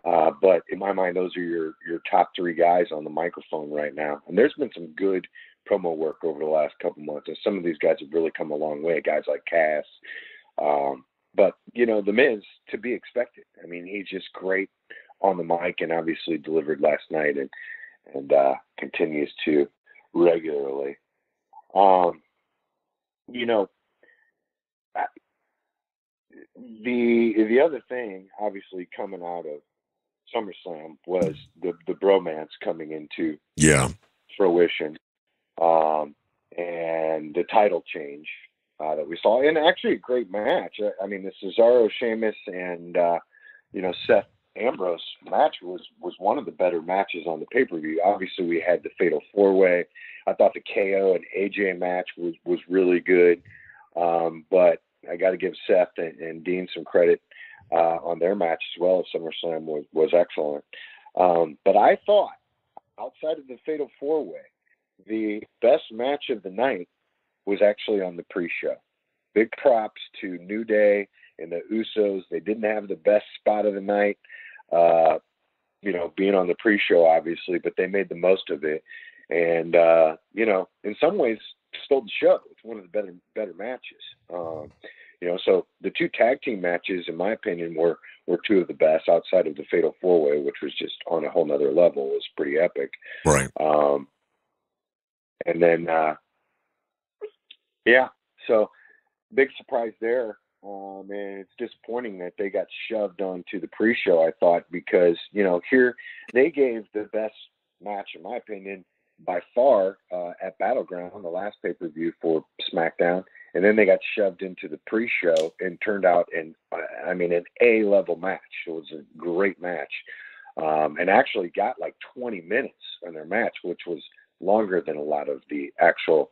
But in my mind, those are your top 3 guys on the microphone right now. And there's been some good promo work over the last couple months, and some of these guys have really come a long way. Guys like Cass, but you know, The Miz, to be expected. I mean, he's just great on the mic, and obviously delivered last night, and continues to regularly. You know, the other thing, obviously, coming out of SummerSlam was the bromance coming into fruition, and the title change that we saw, and actually a great match. I mean, the Cesaro, Sheamus, and Seth Ambrose match was one of the better matches on the pay-per-view. Obviously, we had the Fatal 4-Way. I thought the KO and AJ match was really good, but I got to give Seth and Dean some credit on their match as well. SummerSlam was excellent. But I thought, outside of the Fatal 4-Way, the best match of the night was actually on the pre-show. Big props to New Day and the Usos. They didn't have the best spot of the night, being on the pre-show, obviously, but they made the most of it. And, in some ways, stole the show. It's one of the better matches. So the 2 tag team matches, in my opinion, were 2 of the best outside of the Fatal 4-Way, which was just on a whole nother level. It was pretty epic. Right. And then, so big surprise there. And it's disappointing that they got shoved onto the pre-show, I thought, because, here they gave the best match, in my opinion, by far at Battleground, the last pay-per-view for SmackDown. And then they got shoved into the pre-show and turned out an A-level match. It was a great match. And actually got like 20 minutes on their match, which was longer than a lot of the actual,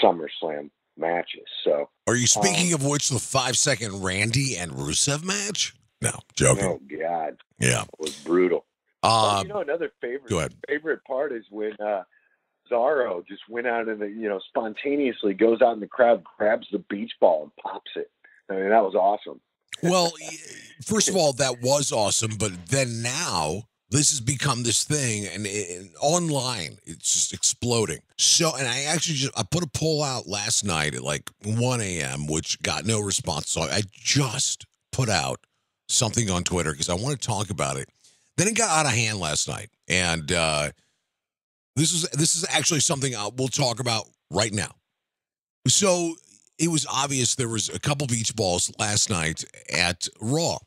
SummerSlam matches. So, are you speaking of which the 5-second Randy and Rusev match? No, joking. Oh God, yeah, it was brutal. Another favorite part is when Cesaro just went out and spontaneously goes out in the crowd, grabs the beach ball and pops it. I mean, that was awesome. Well, first of all, that was awesome, but then now this has become this thing, and online it's just exploding. So, and I put a poll out last night at like 1 a.m., which got no response. So I just put out something on Twitter because I want to talk about it. Then it got out of hand last night, and this is actually something we'll talk about right now. So it was obvious there was a couple beach balls last night at Raw.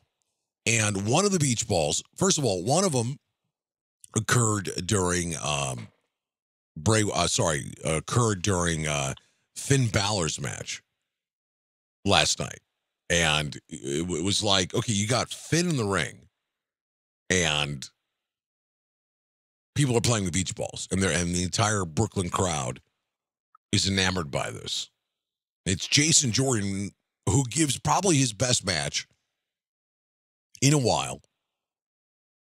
And one of the beach balls, first of all, one of them occurred during Finn Balor's match last night. And it was like, okay, you got Finn in the ring and people are playing the beach balls, and the entire Brooklyn crowd is enamored by this. It's Jason Jordan, who gives probably his best match in a while.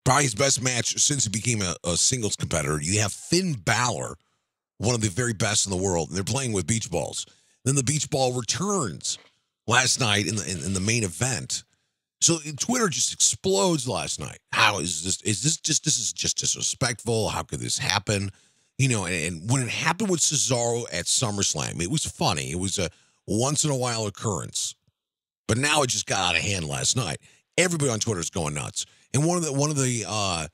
Probably his best match since he became a singles competitor. You have Finn Balor, one of the very best in the world, and they're playing with beach balls. Then the beach ball returns last night in the main event. So Twitter just explodes last night. How is this? This is just disrespectful. How could this happen? And when it happened with Cesaro at SummerSlam, it was funny. It was a once in a while occurrence. But now it just got out of hand last night. Everybody on Twitter is going nuts. And one of the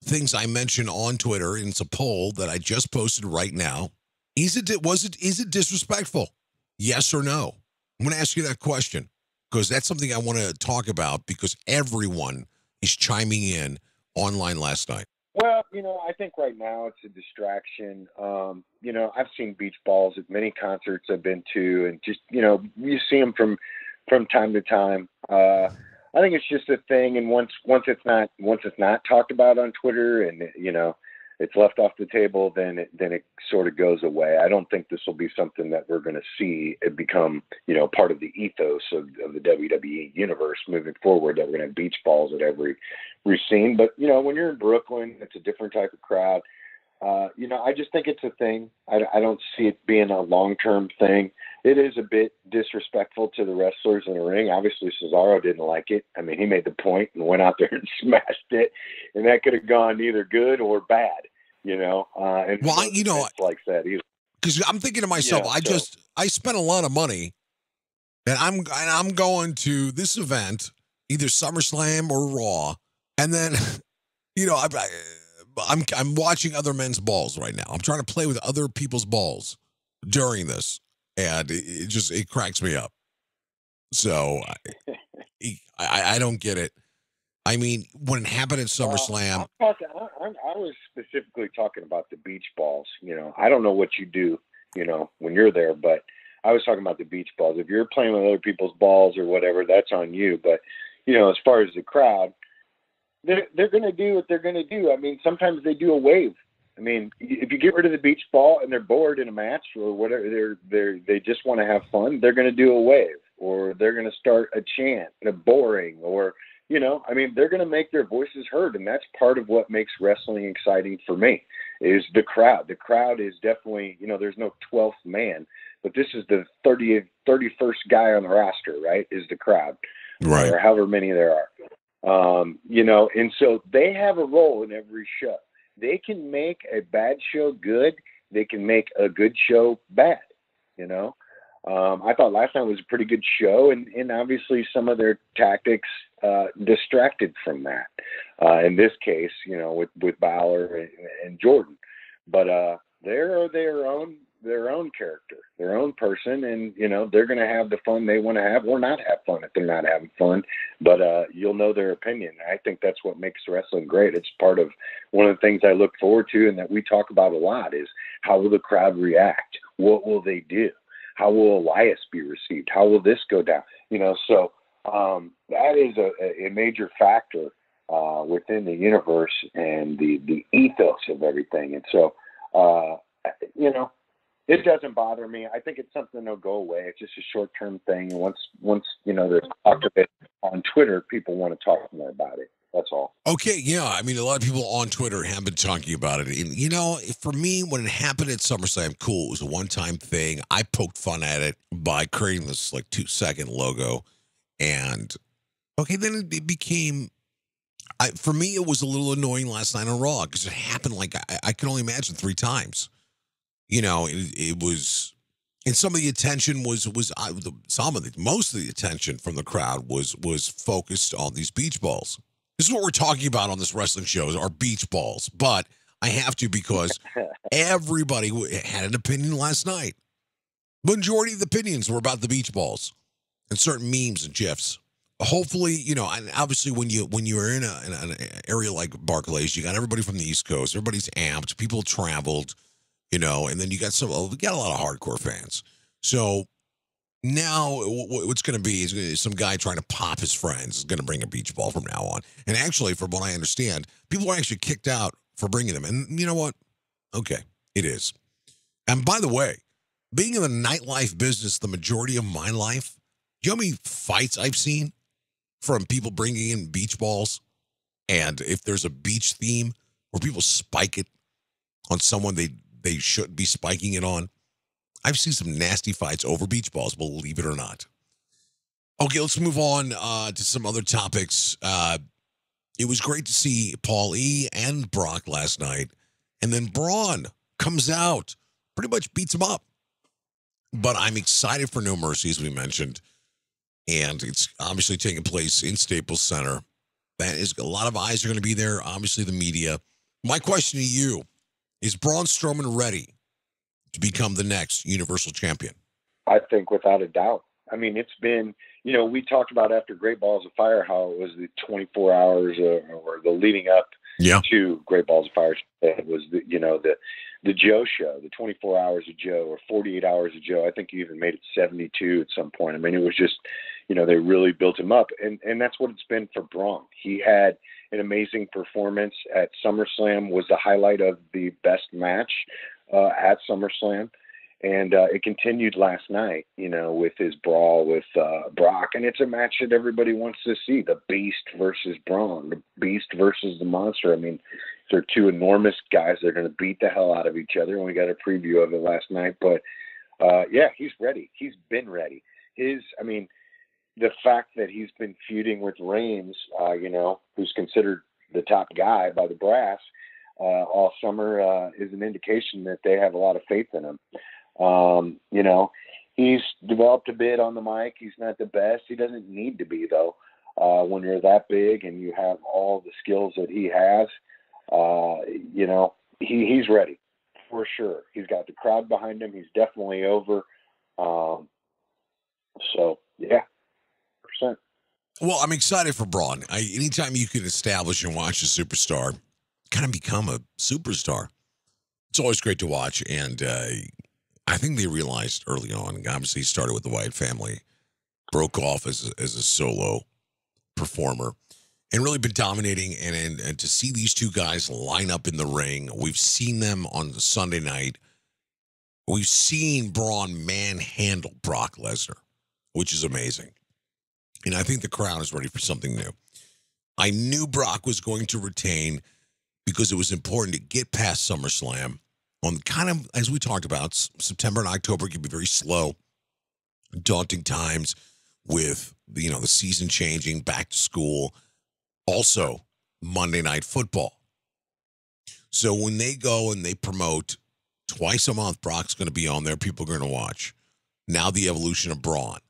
things I mentioned on Twitter, and it's a poll that I just posted right now, is it disrespectful? Yes or no? I'm going to ask you that question because that's something I want to talk about because everyone is chiming in online last night. Well, I think right now it's a distraction. I've seen beach balls at many concerts I've been to, and just, you see them from time to time. I think it's just a thing, and once it's not talked about on Twitter, and it's left off the table, then it sort of goes away. I don't think this will be something that we're going to see it become part of the ethos of the WWE universe moving forward. That we're going to have beach balls at every scene. But when you're in Brooklyn, it's a different type of crowd. I just think it's a thing. I don't see it being a long-term thing. It is a bit disrespectful to the wrestlers in the ring. Obviously, Cesaro didn't like it. I mean, he made the point and went out there and smashed it, and that could have gone either good or bad, And like that either. Because I'm thinking to myself, I spent a lot of money, and I'm going to this event, either SummerSlam or Raw, and then, I'm watching other men's balls right now. I'm trying to play with other people's balls during this, and it cracks me up. So I don't get it. I mean, when it happened at SummerSlam, I was specifically talking about the beach balls. I don't know what you do, when you're there, but I was talking about the beach balls. If you're playing with other people's balls or whatever, that's on you. But as far as the crowd, they're going to do what they're going to do. I mean, sometimes they do a wave. I mean, if you get rid of the beach ball and they're bored in a match or whatever, they just want to have fun, they're going to do a wave, or they're going to start a chant, a boring, or, they're going to make their voices heard. And that's part of what makes wrestling exciting for me is the crowd. The crowd is definitely, there's no 12th man, but this is the 31st guy on the roster, right, is the crowd, right, or however many there are. And so they have a role in every show. They can make a bad show good. They can make a good show bad. I thought last night was a pretty good show, and obviously some of their tactics distracted from that. In this case, with Balor and Jordan, but they're their own character, their own person. person, and they're going to have the fun they want to have, or not have fun if they're not having fun. But you'll know their opinion. I think that's what makes wrestling great. It's part of one of the things I look forward to, and that we talk about a lot, is how will the crowd react? What will they do? How will Elias be received? How will this go down? So that is a major factor within the universe and the ethos of everything. And so, it doesn't bother me. I think it's something that'll go away. It's just a short-term thing. And once there's talk of it on Twitter, people want to talk more about it. That's all. Okay, yeah. I mean, a lot of people on Twitter have been talking about it. And, for me, when it happened at SummerSlam, cool. It was a one-time thing. I poked fun at it by creating this, 2-second logo. And, okay, then it became... for me, it was a little annoying last night on Raw because it happened I can only imagine 3 times. It was, and some of the attention most of the attention from the crowd was focused on these beach balls. This is what we're talking about on this wrestling show, is our beach balls. But I have to, because everybody had an opinion last night. Majority of the opinions were about the beach balls and certain memes and gifs. Hopefully, and obviously when you're in an area like Barclays, you got everybody from the East Coast, everybody's amped, people traveled, and then you got a lot of hardcore fans. So now what's going to be is some guy trying to pop his friends is going to bring a beach ball from now on. And actually, from what I understand, people are actually kicked out for bringing them. And you know what? Okay, it is. And by the way, being in the nightlife business the majority of my life, you know how many fights I've seen from people bringing in beach balls? And if there's a beach theme where people spike it on someone they shouldn't be spiking it on, I've seen some nasty fights over beach balls, believe it or not. Okay, let's move on to some other topics. It was great to see Paul E. and Brock last night. And then Braun comes out, pretty much beats him up. But I'm excited for No Mercy, as we mentioned. And it's obviously taking place in Staples Center. That is, a lot of eyes are going to be there, obviously the media. My question to you, is Braun Strowman ready to become the next Universal Champion? I think without a doubt. I mean, it's been, we talked about after Great Balls of Fire how it was the 24 hours or the leading up to Great Balls of Fire. It was the Joe show, the 24 hours of Joe, or 48 hours of Joe. I think you even made it 72 at some point. I mean, it was just, they really built him up. And that's what it's been for Braun. He had an amazing performance at SummerSlam, was the highlight of the best match at SummerSlam. And it continued last night, with his brawl with Brock. And it's a match that everybody wants to see, the Beast versus Braun, the Beast versus the Monster. I mean, they're two enormous guys. They're going to beat the hell out of each other. And we got a preview of it last night. But, he's ready. He's been ready. The fact that he's been feuding with Reigns, who's considered the top guy by the brass all summer, is an indication that they have a lot of faith in him. He's developed a bit on the mic. He's not the best. He doesn't need to be, though. When you're that big and you have all the skills that he has, he's ready for sure. He's got the crowd behind him. He's definitely over. %. Well, I'm excited for Braun. Anytime you can establish and watch a superstar kind of become a superstar, it's always great to watch. And I think they realized early on, obviously he started with the Wyatt family, broke off as a solo performer, and really been dominating. And to see these two guys line up in the ring, we've seen them on the Sunday night. We've seen Braun manhandle Brock Lesnar, which is amazing. And I think the crowd is ready for something new. I knew Brock was going to retain because it was important to get past SummerSlam. On kind of, as we talked about, September and October can be very slow, daunting times with, the season changing, back to school. Also, Monday Night Football. So when they go and they promote twice a month, Brock's going to be on there, people are going to watch. Now the evolution of Braun.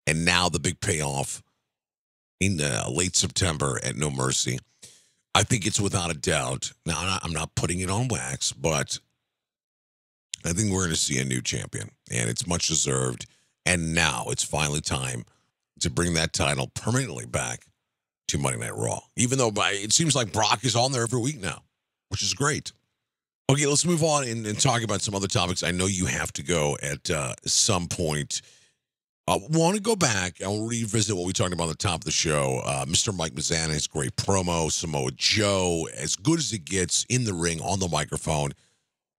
And now the big payoff in late September at No Mercy. I think it's without a doubt. Now, I'm not putting it on wax, but I think we're going to see a new champion, and it's much deserved. And now it's finally time to bring that title permanently back to Monday Night Raw, even though it seems like Brock is on there every week now, which is great. Okay, let's move on and talk about some other topics. I know you have to go at some point. Want to go back and revisit what we talked about at the top of the show. Mr. Mike Mizanin, his great promo. Samoa Joe, as good as it gets in the ring, on the microphone.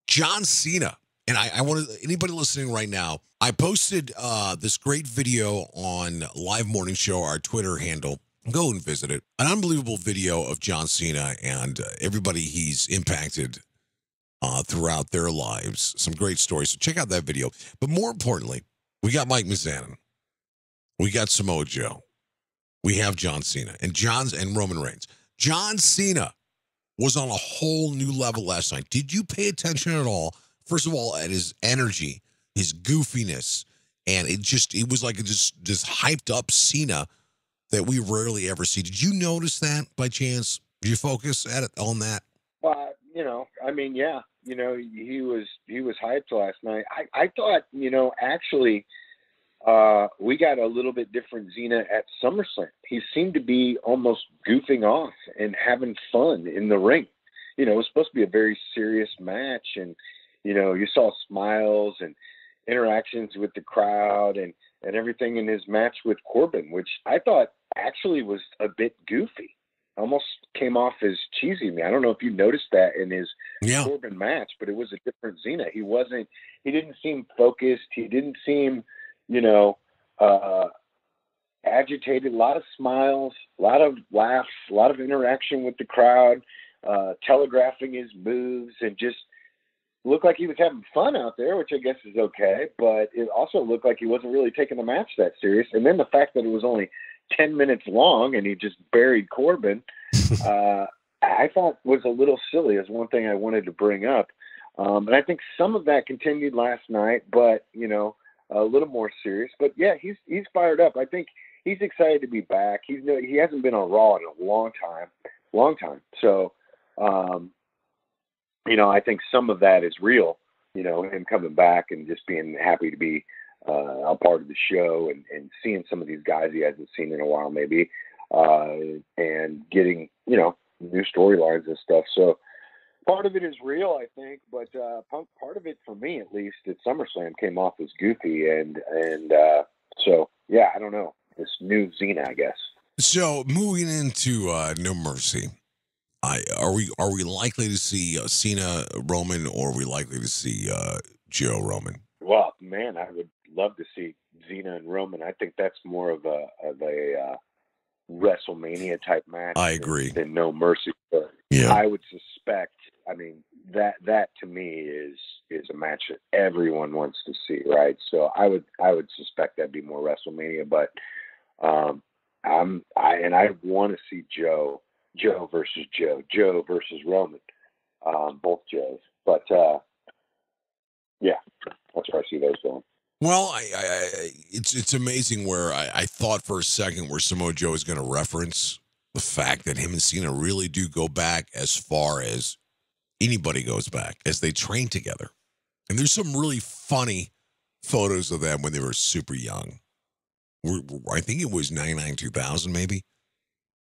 John Cena. And I want to, anybody listening right now, I posted this great video on Live Morning Show, our Twitter handle. Go and visit it. An unbelievable video of John Cena and everybody he's impacted throughout their lives. Some great stories. So check out that video. But more importantly, we got Mike Mizanin. We got Samoa Joe. We have John Cena and Roman Reigns. John Cena was on a whole new level last night. Did you pay attention at all? First of all, at his energy, his goofiness, and it was like this hyped up Cena that we rarely ever see. Did you notice that by chance? Did you focus on that? Well, I mean, yeah, he was hyped last night. I thought, actually, we got a little bit different Cena at SummerSlam. He seemed to be almost goofing off and having fun in the ring. It was supposed to be a very serious match, and you saw smiles and interactions with the crowd and everything in his match with Corbin, which I thought actually was a bit goofy. Almost came off as cheesy to me. I don't know if you noticed that in his Corbin match, but it was a different Cena. He didn't seem focused. He didn't seem, agitated. A lot of smiles, a lot of laughs, a lot of interaction with the crowd, telegraphing his moves, and just looked like he was having fun out there, which I guess is okay, but it also looked like he wasn't really taking the match that serious. And then the fact that it was only 10 minutes long and he just buried Corbin, I thought was a little silly, is one thing I wanted to bring up. And I think some of that continued last night, but, a little more serious. But yeah, he's fired up. I think he's excited to be back. He hasn't been on Raw in a long time. So, I think some of that is real, him coming back and just being happy to be a part of the show and seeing some of these guys he hasn't seen in a while, maybe, and getting, new storylines and stuff. So part of it is real, I think, but part of it, for me at least, at SummerSlam came off as goofy. And so, yeah, I don't know. This new Cena, I guess. So moving into No Mercy, are we likely to see Cena Roman, or are we likely to see Joe Roman? Well, man, I would love to see Cena and Roman. I think that's more of a WrestleMania type match. I agree. Than No Mercy. But yeah. I would suspect. I mean, that to me is a match that everyone wants to see, right? So I would suspect that'd be more WrestleMania. But I want to see Joe versus Joe versus Roman, both Joes. But yeah, that's where I see those going. Well, it's amazing where I thought for a second where Samoa Joe is going to reference the fact that him and Cena really do go back as far as anybody goes back, as they train together. And there's some really funny photos of them when they were super young. I think it was 99, 2000, maybe.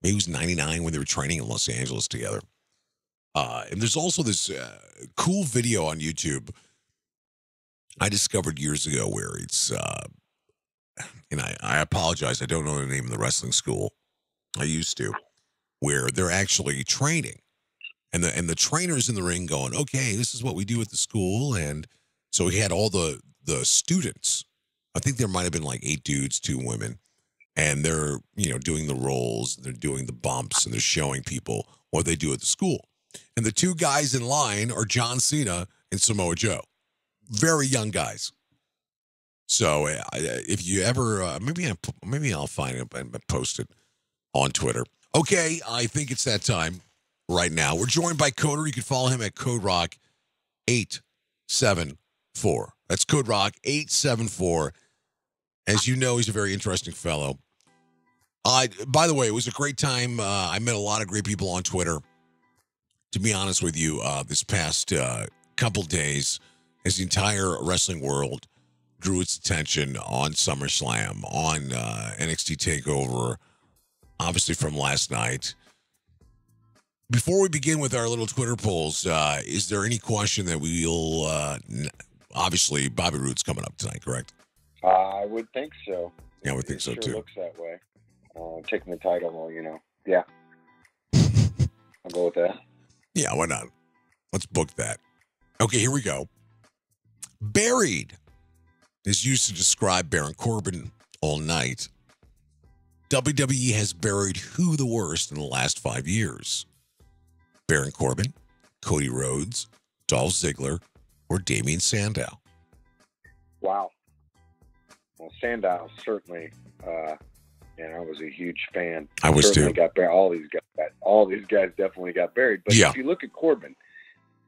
Maybe it was 99 when they were training in Los Angeles together. And there's also this cool video on YouTube I discovered years ago where it's, and I apologize, I don't know the name of the wrestling school. I used to, where they're actually training. And the trainer's in the ring going, okay, this is what we do at the school. And so he had all the students. I think there might have been like 8 dudes, 2 women. And they're, doing the rolls, they're doing the bumps, and they're showing people what they do at the school. And the 2 guys in line are John Cena and Samoa Joe. Very young guys. So if you ever, maybe I'll find it and post it on Twitter. Okay, I think it's that time right now. We're joined by Coder. You can follow him at CodeRock874. That's CodeRock874. As you know, he's a very interesting fellow. By the way, it was a great time. I met a lot of great people on Twitter. To be honest with you, this past couple days, as the entire wrestling world drew its attention on SummerSlam, on NXT TakeOver, obviously from last night. Before we begin with our little Twitter polls, is there any question that we'll obviously Bobby Roode's coming up tonight, correct? I would think so. Yeah, I would think so sure too. Looks that way. Taking the title, yeah. I'll go with that. Yeah, why not? Let's book that. Okay, here we go. Buried is used to describe Baron Corbin all night. WWE has buried who the worst in the last 5 years? Baron Corbin, Cody Rhodes, Dolph Ziggler, or Damian Sandow? Wow. Well, Sandow certainly, I was a huge fan. I was certainly too. Got buried. All these guys definitely got buried. But yeah. If you look at Corbin,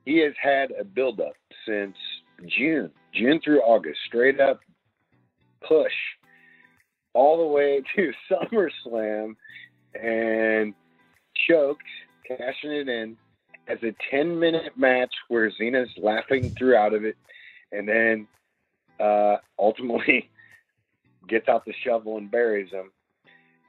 he has had a buildup since June through August, straight up push all the way to SummerSlam, and choked, cashing it in as a 10-minute match where Zena's laughing throughout of it, and then ultimately gets out the shovel and buries him.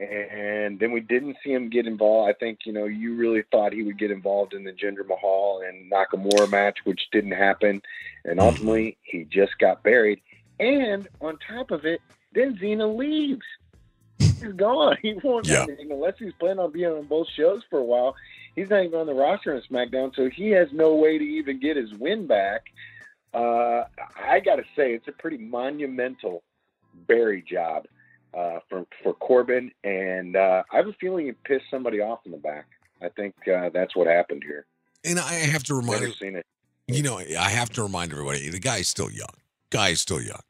And then we didn't see him get involved. I think, you really thought he would get involved in the Jinder Mahal and Nakamura match, which didn't happen. And ultimately, he just got buried. And on top of it, then Zena leaves. He's gone. He won't have anything unless he's planning on being on both shows for a while. He's not even on the roster on SmackDown, so he has no way to even get his win back. I got to say, it's a pretty monumental bury job for Corbin, and I have a feeling he pissed somebody off in the back. I think that's what happened here. And I have to remind you, I have to remind everybody, the guy is still young.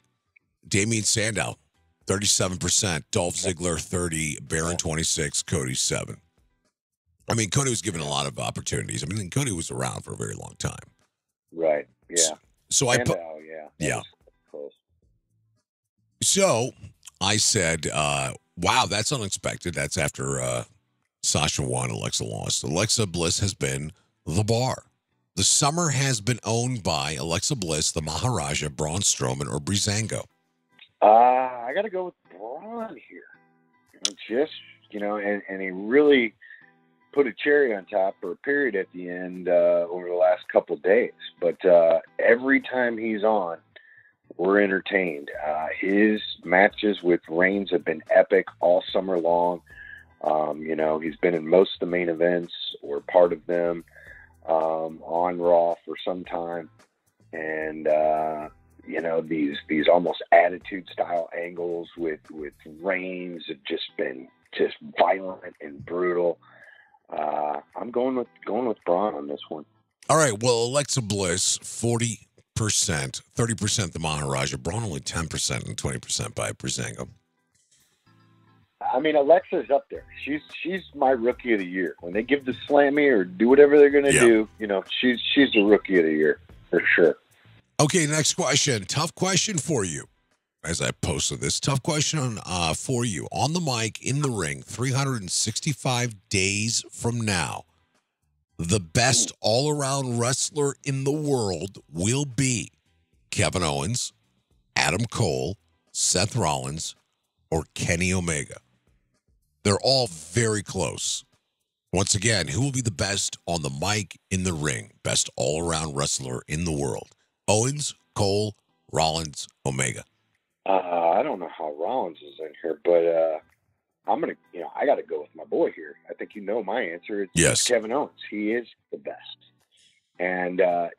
Damian Sandow, 37%, Dolph Ziggler, 30, Baron, 26, Cody, 7. I mean, Cody was given a lot of opportunities. I mean, Cody was around for a very long time. Right, yeah. So Sandow, yeah. Close. So I said, wow, that's unexpected. That's after Sasha won, Alexa lost. Alexa Bliss has been the bar. The summer has been owned by Alexa Bliss, the Maharaja, Braun Strowman, or Breezango. I got to go with Braun here. And he really put a cherry on top or a period at the end over the last couple of days. But every time he's on, we're entertained. His matches with Reigns have been epic all summer long. He's been in most of the main events or part of them on Raw for some time. And, these almost attitude style angles with Reigns have just been just violent and brutal. I'm going with Braun on this one. All right. Well, Alexa Bliss, 40%, 30% the Maharaja. Braun only 10% and 20% by Breezango. I mean, Alexa's up there. She's my rookie of the year. When they give the Slammy or do whatever they're going to do, she's the rookie of the year for sure. Okay, next question. Tough question for you. As I posted this, tough question for you. On the mic, in the ring, 365 days from now, the best all-around wrestler in the world will be Kevin Owens, Adam Cole, Seth Rollins, or Kenny Omega. They're all very close. Once again, who will be the best on the mic, in the ring? Best all-around wrestler in the world. Owens, Cole, Rollins, Omega. I don't know how Rollins is in here, but I'm going to, I got to go with my boy here. I think my answer. It's Kevin Owens. He is the best. And, I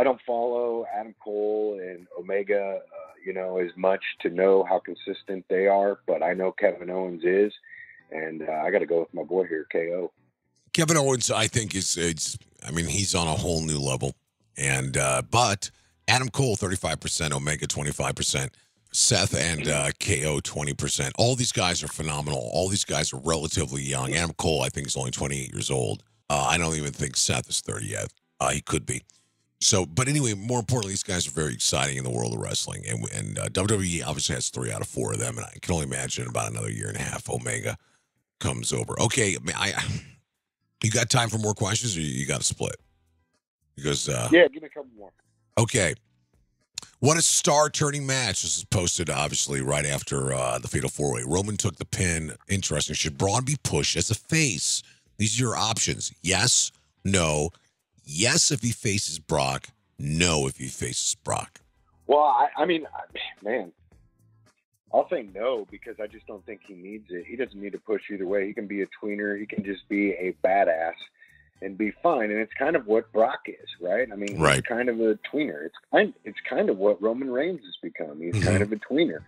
don't follow Adam Cole and Omega, as much to know how consistent they are, but I know Kevin Owens is, and I got to go with my boy here, KO. Kevin Owens, I think, he's on a whole new level. And, but Adam Cole, 35%, Omega, 25%, Seth and KO, 20%. All these guys are phenomenal. All these guys are relatively young. Adam Cole, I think, is only 28 years old. I don't even think Seth is 30 yet. He could be. So, but anyway, more importantly, these guys are very exciting in the world of wrestling. And WWE obviously has 3 out of 4 of them. And I can only imagine about another year and a half, Omega comes over. Okay, you got time for more questions, or you got to split? Because yeah, give me a couple more. Okay, What a star-turning match. This is posted, obviously, right after the Fatal 4-Way. Roman took the pin. Interesting. Should Braun be pushed as a face? These are your options. Yes, no. Yes if he faces Brock. No if he faces Brock. Well, I mean, man, I'll say no because I just don't think he needs it. He doesn't need to push either way. He can be a tweener. He can just be a badass and be fine. And it's kind of what Brock is, right? I mean, he's kind of a tweener. It's kind of what Roman Reigns has become. He's kind of a tweener.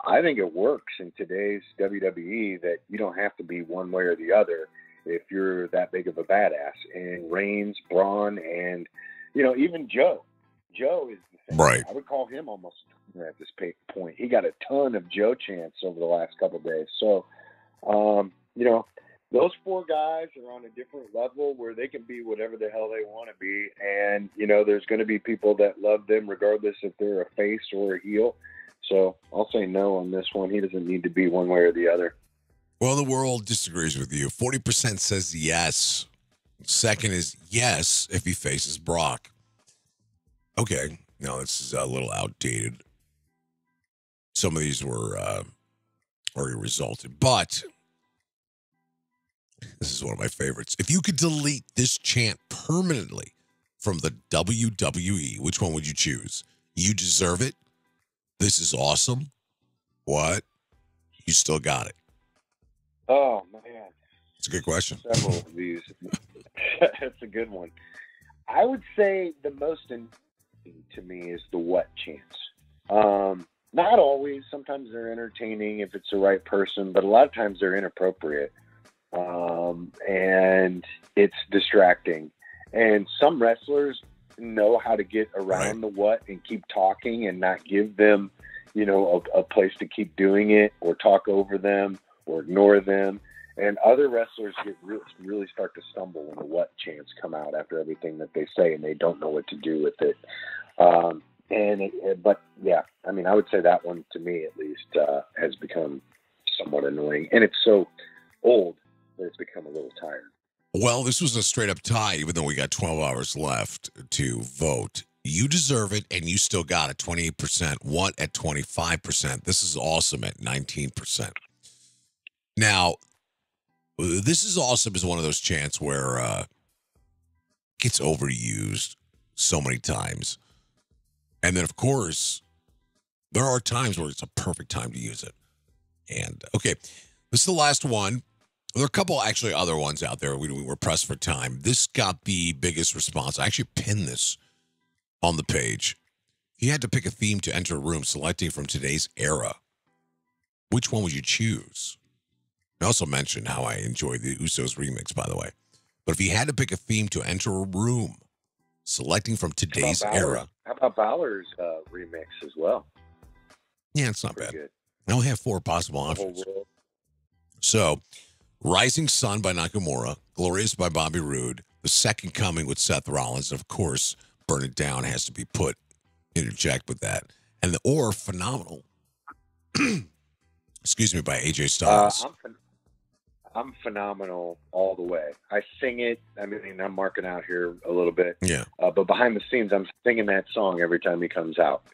I think it works in today's WWE that you don't have to be one way or the other if you're that big of a badass. And Reigns, Braun, and, even Joe. Joe is the same. Right. I would call him almost a tweener at this point. He got a ton of Joe chants over the last couple of days. So, those four guys are on a different level where they can be whatever the hell they want to be. And, there's going to be people that love them regardless if they're a face or a heel. So I'll say no on this one. He doesn't need to be one way or the other. Well, the world disagrees with you. 40% says yes. Second is yes if he faces Brock. Okay. No, this is a little outdated. Some of these were already resulted. But this is one of my favorites. If you could delete this chant permanently from the WWE, which one would you choose? You deserve it. This is awesome. What? You still got it. Oh, man. It's a good question. Several of these. That's a good one. I would say the most interesting to me is the what chants. Not always. Sometimes they're entertaining if it's the right person, but a lot of times they're inappropriate. And it's distracting. And some wrestlers know how to get around the what and keep talking and not give them, a place to keep doing it or talk over them or ignore them. And other wrestlers get really start to stumble when the what chants come out after everything that they say and they don't know what to do with it. But yeah, I mean, I would say that one to me at least has become somewhat annoying, and it's so old that it's become a little tired. Well, this was a straight up tie, even though we got 12 hours left to vote. You deserve it, and you still got it. 28%. What at 25%? This is awesome at 19%. Now, this is awesome is one of those chants where it gets overused so many times. And then, of course, there are times where it's a perfect time to use it. And, okay, this is the last one. There are a couple actually other ones out there. We were pressed for time. This got the biggest response. I actually pinned this on the page. If you had to pick a theme to enter a room selecting from today's era, which one would you choose? I also mentioned how I enjoy the Usos remix, by the way. But if you had to pick a theme to enter a room selecting from today's era. How about Balor's remix as well? Yeah, it's not Pretty bad. good. I only have four possible options. So, Rising Sun by Nakamura, Glorious by Bobby Roode, The Second Coming with Seth Rollins, and of course, Burn It Down has to be interject with that. And Phenomenal, excuse me, by AJ Styles. I'm Phenomenal all the way. I sing it. I mean, I'm marking out here a little bit. Yeah. But behind the scenes, I'm singing that song every time he comes out,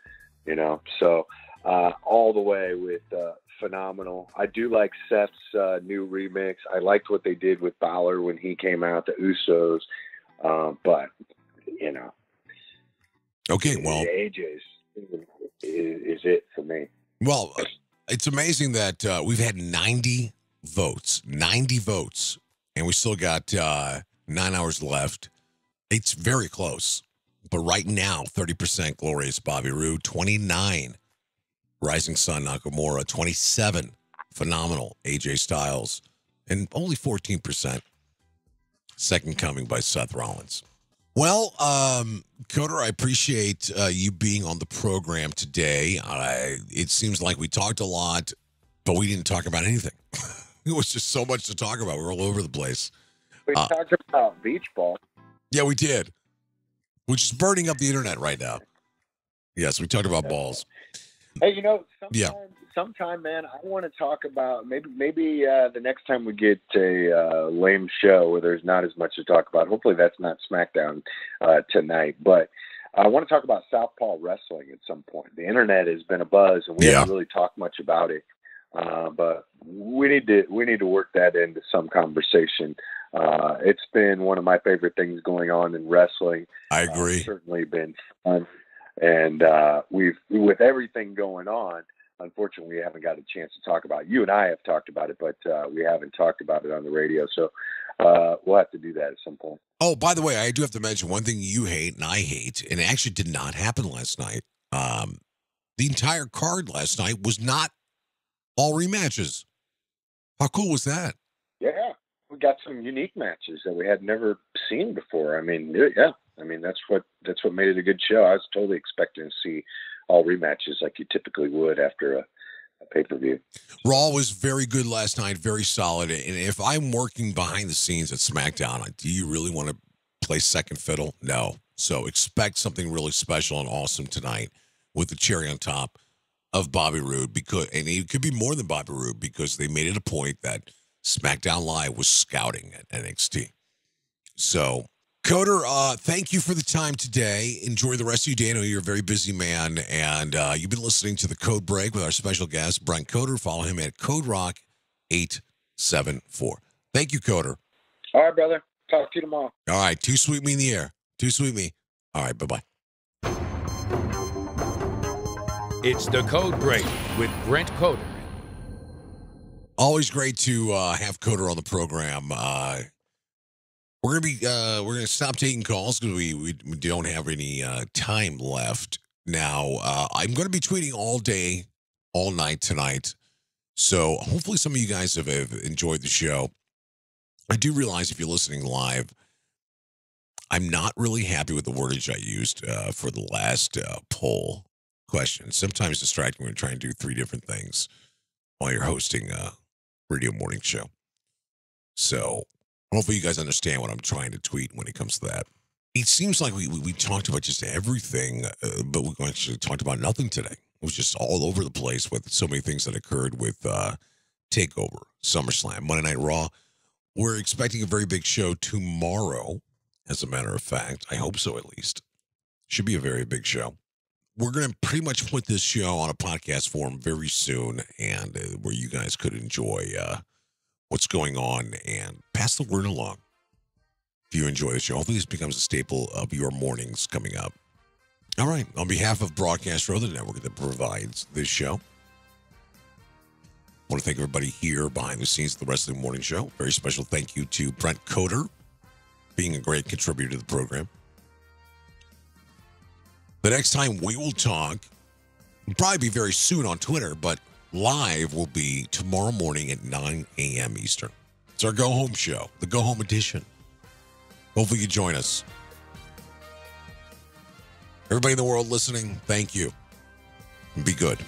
So all the way with Phenomenal. I do like Seth's new remix. I liked what they did with Balor when he came out, the Usos. But, Okay, well. AJ's is it for me. Well, it's amazing that we've had 90 votes, and we still got 9 hours left. It's very close. But right now, 30% Glorious Bobby Roode, 29 Rising Sun Nakamura, 27 Phenomenal AJ Styles, and only 14% Second Coming by Seth Rollins. Well, Coder, I appreciate you being on the program today. It seems like we talked a lot, but we didn't talk about anything. It was just so much to talk about. We're all over the place. We talked about BeachBalls. Yeah, we did, which is burning up the internet right now. Yes, we talked about balls. Hey, sometime, man, I want to talk about maybe the next time we get a lame show where there's not as much to talk about. Hopefully that's not SmackDown tonight. But I want to talk about Southpaw Wrestling at some point. The internet has been abuzz, and we haven't really talked much about it. But we need to work that into some conversation. It's been one of my favorite things going on in wrestling. I agree. It's certainly been fun, and with everything going on, unfortunately, we haven't got a chance to talk about it. You and I have talked about it, but we haven't talked about it on the radio. So we'll have to do that at some point. Oh, by the way, I do have to mention one thing you hate and I hate, and it actually did not happen last night. The entire card last night was not all rematches. How cool was that? Yeah, we got some unique matches that we had never seen before. I mean, that's what made it a good show. I was totally expecting to see all rematches like you typically would after a pay-per-view. Raw was very good last night, very solid. And if I'm working behind the scenes at SmackDown, do you really want to play second fiddle? No. So expect something really special and awesome tonight with the cherry on top of Bobby Roode, and it could be more than Bobby Roode, because they made it a point that SmackDown Live was scouting at NXT. So, Coder, thank you for the time today. Enjoy the rest of your day. I know you're a very busy man, and you've been listening to the Code Break with our special guest, Brent Coder. Follow him at CodeRock874. Thank you, Coder. All right, brother. Talk to you tomorrow. All right. Too sweet me in the air. Too sweet me. All right. Bye-bye. It's the Code Break with Brent Coder. Always great to have Coder on the program. We're gonna stop taking calls because we don't have any time left now. I'm gonna be tweeting all day, all night tonight. So hopefully some of you guys have enjoyed the show. I do realize if you're listening live, I'm not really happy with the wordage I used for the last poll question. Sometimes distracting when you're trying to do 3 different things while you're hosting a radio morning show. So hopefully you guys understand what I'm trying to tweet when it comes to that. It seems like we talked about just everything, but we actually talked about nothing today. It was just all over the place with so many things that occurred with TakeOver, SummerSlam, Monday Night Raw. We're expecting a very big show tomorrow, as a matter of fact. I hope so, at least. Should be a very big show. We're going to pretty much put this show on a podcast form very soon, and where you guys could enjoy what's going on and pass the word along. If you enjoy the show, hopefully this becomes a staple of your mornings coming up. All right. On behalf of Broadcast Row, the network that provides this show, I want to thank everybody here behind the scenes of the Wrestling Morning Show. Very special thank you to Brent Coder, being a great contributor to the program. The next time we will talk will probably be very soon on Twitter, but live will be tomorrow morning at 9 a.m. Eastern. It's our go-home show, the go-home edition. Hopefully you join us. Everybody in the world listening, thank you. And be good.